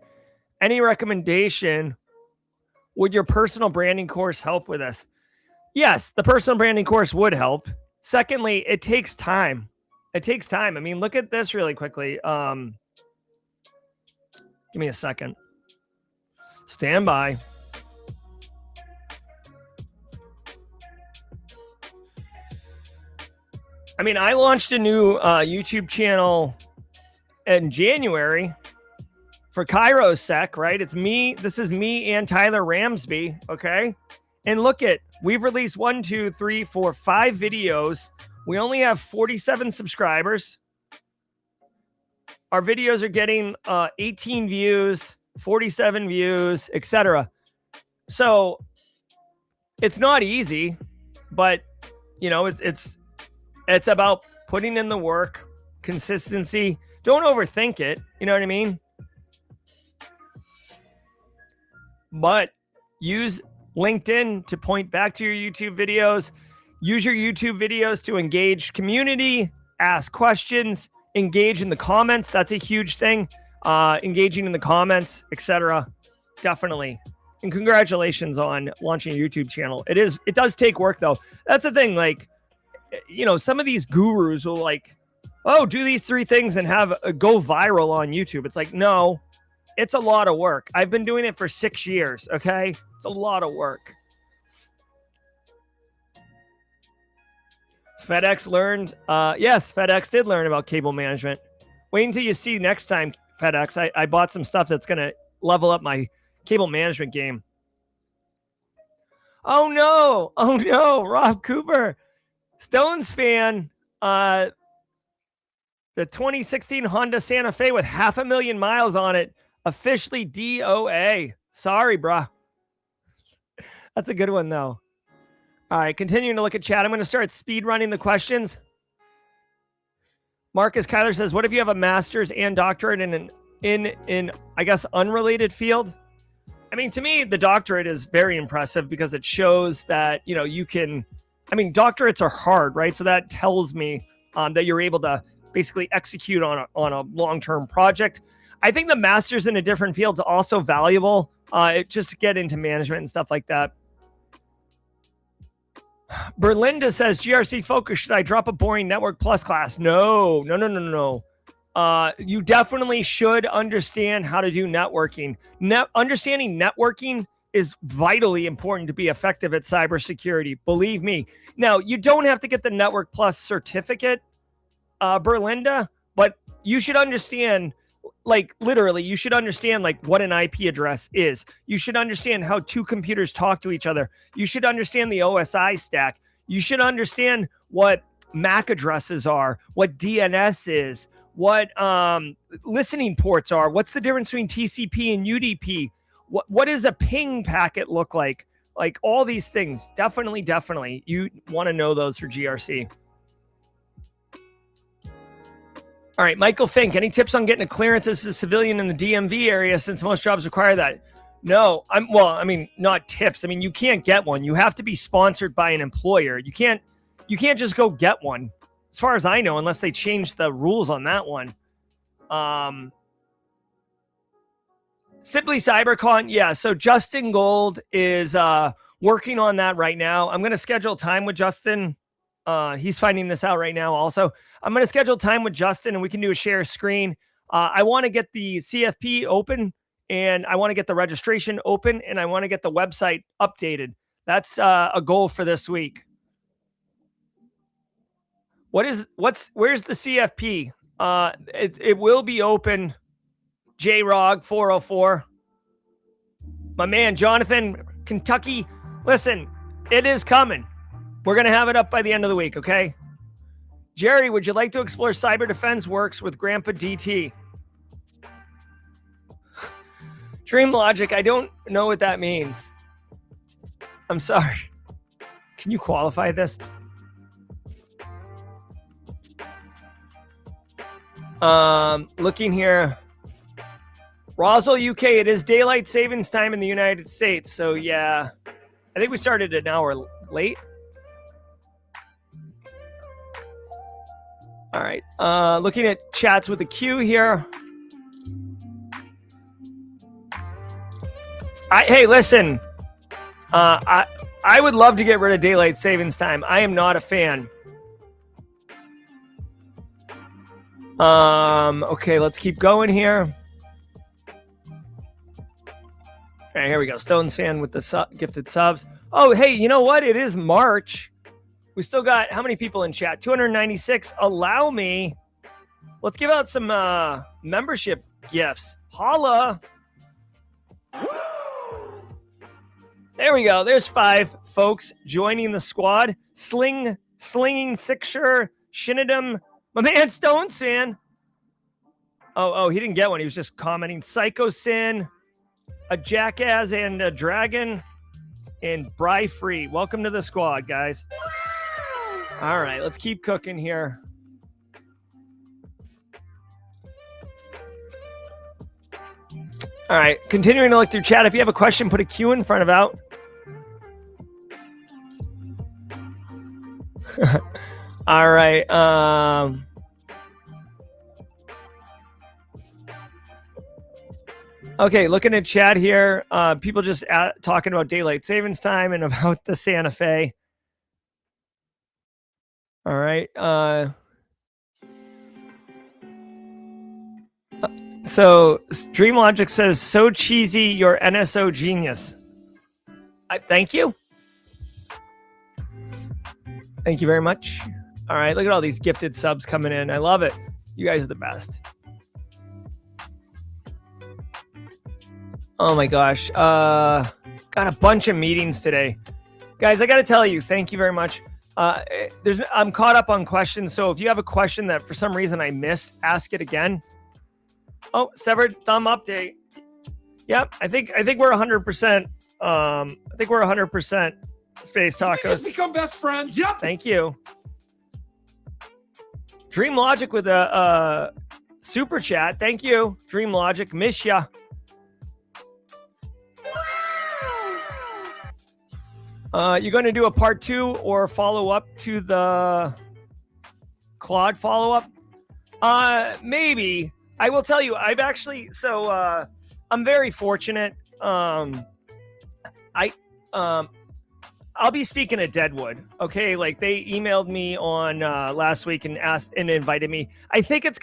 Any recommendation? Would your personal branding course help with this? Yes, the personal branding course would help. Secondly, it takes time. It takes time. I mean, look at this really quickly. Give me a second. Stand by. I mean, I launched a new YouTube channel in January for KairoSec, right? It's me. This is me and Tyler Ramsby, okay? And look at We've released 1, 2, 3, 4, 5 videos. We only have 47 subscribers. Our videos are getting 18 views, 47 views, etc. So it's not easy, but it's about putting in the work, consistency. Don't overthink it. You know what I mean? But use LinkedIn to point back to your YouTube videos. Use your YouTube videos to engage community, ask questions, engage in the comments. That's a huge thing. Engaging in the comments, etc. Definitely. And congratulations on launching a YouTube channel. It does take work though. That's the thing. Like, some of these gurus will like, oh, do these 3 things and go viral on YouTube. It's like, no, it's a lot of work. I've been doing it for 6 years. Okay. It's a lot of work. FedEx learned. Yes, FedEx did learn about cable management. Wait until you see next time, FedEx. I bought some stuff that's going to level up my cable management game. Oh, no. Rob Cooper, Stones fan. The 2016 Honda Santa Fe with 500,000 miles on it. Officially DOA. Sorry, bruh. That's a good one, though. All right, continuing to look at chat. I'm going to start speed running the questions. Marcus Kyler says, what if you have a master's and doctorate in I guess, unrelated field? I mean, to me, the doctorate is very impressive because it shows that, you can, doctorates are hard, right? So that tells me that you're able to basically execute on a long-term project. I think the master's in a different field is also valuable, just to get into management and stuff like that. Berlinda says, GRC focus, should I drop a boring Network Plus class? No. You definitely should understand how to do networking. Understanding networking is vitally important to be effective at cybersecurity. Believe me. Now, you don't have to get the Network Plus certificate, Berlinda, but you should understand, like, literally, you should understand, like, what an IP address is. You should understand how 2 computers talk to each other. You should understand the OSI stack. You should understand what MAC addresses are, what DNS is, what listening ports are. What's the difference between TCP and UDP? What does a ping packet look like? Like, all these things. Definitely. You want to know those for GRC. All right, Michael Fink, any tips on getting a clearance as a civilian in the DMV area since most jobs require that? No, not tips. You can't get one. You have to be sponsored by an employer. You can't just go get one, as far as I know, unless they change the rules on that one. Simply CyberCon, yeah. So Justin Gold is working on that right now. I'm going to schedule time with Justin. He's finding this out right now also. I'm going to schedule time with Justin and we can do a share screen. I want to get the CFP open and I want to get the registration open and I want to get the website updated. That's a goal for this week. Where's the CFP? It will be open. JROG 404. My man, Jonathan, Kentucky. Listen, it is coming. We're going to have it up by the end of the week, okay? Jerry, would you like to explore cyber defense works with Grandpa DT? Dream Logic, I don't know what that means. I'm sorry. Can you qualify this? Looking here. Roswell, UK, it is daylight savings time in the United States. So, yeah, I think we started an hour late. All right. Looking at chats with a Q here. Hey, listen. I would love to get rid of daylight savings time. I am not a fan. Okay, let's keep going here. All right, here we go. Stones fan with the gifted subs. Oh, hey, you know what? It is March. We still got how many people in chat? 296. Allow me. Let's give out some membership gifts. Holla. There we go. There's 5 folks joining the squad. Slinging Sixer, Shinadum, my man Stone Sin. Oh, he didn't get one. He was just commenting. Psycho Sin, a Jackass and a Dragon, and Bry Free. Welcome to the squad, guys. All right, let's keep cooking here. All right, continuing to look through chat. If you have a question, put a Q in front of out. All right. Okay, looking at chat here. People just talking about daylight savings time and about the Santa Fe. All right. So Dreamlogic says, so cheesy, you're NSO genius. Thank you. Thank you very much. All right, look at all these gifted subs coming in. I love it. You guys are the best. Oh my gosh. Got a bunch of meetings today. Guys, I got to tell you, thank you very much. I'm caught up on questions, so if you have a question that for some reason I miss, ask it again. Oh, severed thumb update. Yep, I think we're 100%. I think we're 100% Space Tacos. Just become best friends. Yep. Thank you. Dream Logic with a super chat. Thank you, Dream Logic. Miss ya. You going to do a part 2 or follow up to the Claude follow up? Maybe. I will tell you, I've actually, I'm very fortunate. I'll be speaking at Deadwood. Okay. Like they emailed me on last week and asked and invited me. I think it's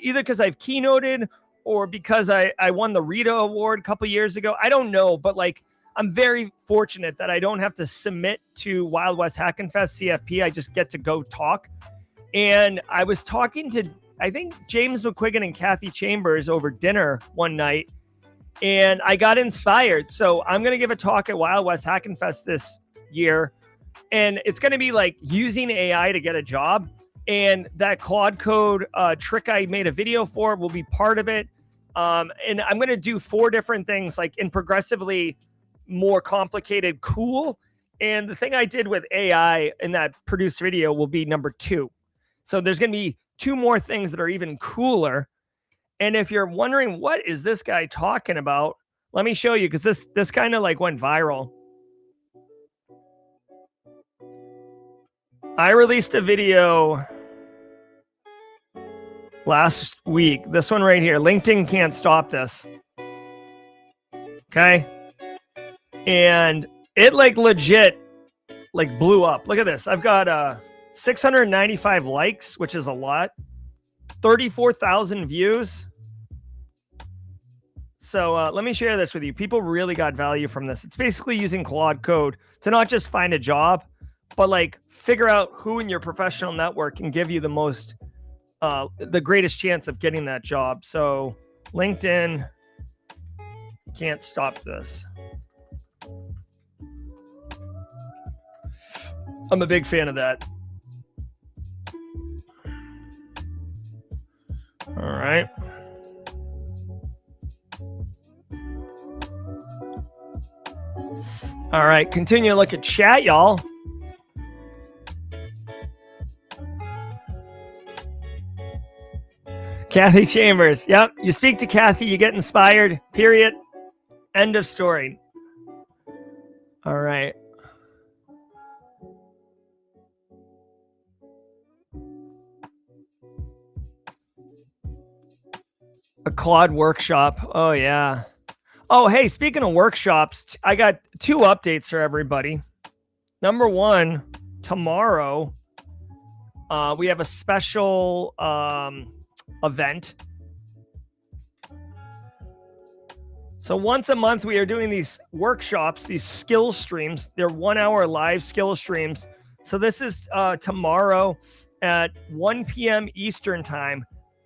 either because I've keynoted or because I won the Rita Award a couple years ago. I don't know, but like, I'm very fortunate that I don't have to submit to Wild West Hackin' Fest CFP. I just get to go talk. And I was talking to, I think, James McQuiggan and Kathy Chambers over dinner one night, and I got inspired. So I'm going to give a talk at Wild West Hackin' Fest this year, and it's going to be like using AI to get a job. And that Claude Code trick I made a video for will be part of it. And I'm going to do 4 different things, like in progressively more complicated, cool. And the thing I did with AI in that produced video will be number 2. So there's going to be 2 more things that are even cooler. And if you're wondering, what is this guy talking about? Let me show you, because this kind of like went viral. I released a video last week. This one right here. LinkedIn can't stop this. Okay. And it like legit like blew up. Look at this. I've got 695 likes, which is a lot. 34,000 views. So let me share this with you. People really got value from this. It's basically using Claude Code to not just find a job, but like figure out who in your professional network can give you the most, the greatest chance of getting that job. So LinkedIn can't stop this. I'm a big fan of that. All right. All right, continue to look at chat, y'all. Kathy Chambers. Yep, you speak to Kathy, you get inspired, period. End of story. All right. A Claude workshop. Oh, yeah. Oh, hey, speaking of workshops, I got 2 updates for everybody. Number 1, tomorrow, we have a special event. So once a month, we are doing these workshops, these skill streams. They're 1-hour live skill streams. So this is tomorrow at 1 p.m. Eastern time.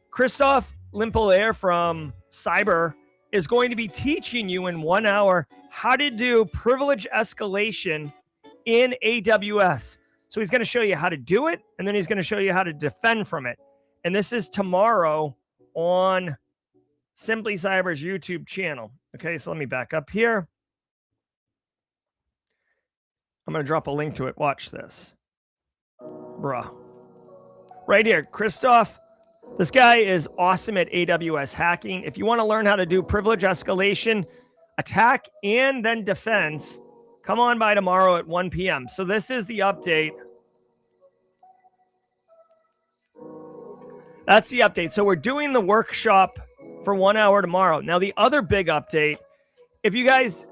Christophe Limpelaire from Cyber is going to be teaching you in 1 hour how to do privilege escalation in AWS. So he's going to show you how to do it, and then he's going to show you how to defend from it. And this is tomorrow on Simply Cyber's YouTube channel. Okay, so let me back up here. I'm going to drop a link to it. Watch this. Bruh. Right here, Christoph. This guy is awesome at AWS hacking. If you want to learn how to do privilege escalation, attack, and then defense, come on by tomorrow at 1 p.m. So this is the update. That's the update. So we're doing the workshop for 1 hour tomorrow. Now, the other big update, if you guys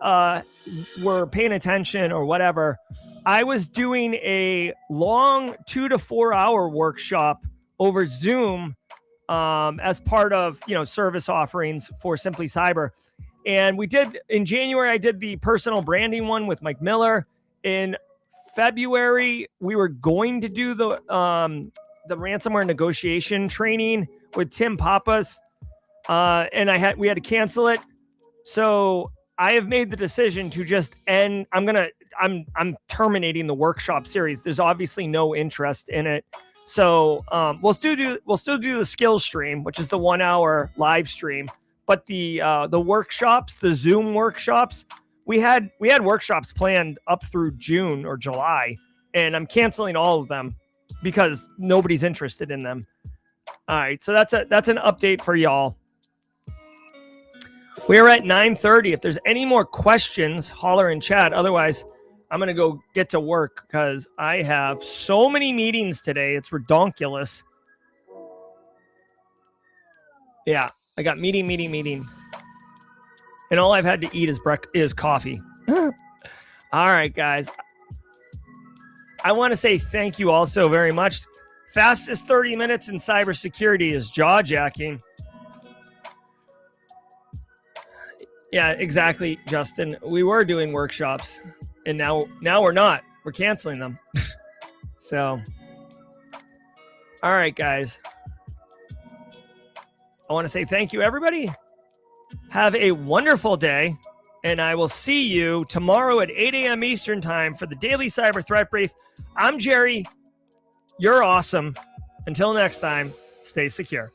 were paying attention or whatever, I was doing a long 2 to 4 hour workshop over Zoom as part of, service offerings for Simply Cyber. And we did, in January, I did the personal branding one with Mike Miller. In February, we were going to do the ransomware negotiation training with Tim Pappas. And we had to cancel it. So I have made the decision to just end. I'm terminating the workshop series. There's obviously no interest in it. So we'll still do the skills stream, which is the 1 hour live stream. But the workshops, the Zoom workshops, we had workshops planned up through June or July, and I'm canceling all of them because nobody's interested in them. All right, so that's an update for y'all. We're at 9:30. If there's any more questions, holler in chat. Otherwise, I'm going to go get to work because I have so many meetings today. It's redonkulous. Yeah, I got meeting. And all I've had to eat is coffee. All right, guys. I want to say thank you all so very much. Fastest 30 minutes in cybersecurity is jaw-jacking. Yeah, exactly, Justin. We were doing workshops, and now we're not. We're canceling them. So, all right, guys. I want to say thank you, everybody. Have a wonderful day, and I will see you tomorrow at 8 a.m. Eastern Time for the Daily Cyber Threat Brief. I'm Jerry. You're awesome. Until next time, stay secure.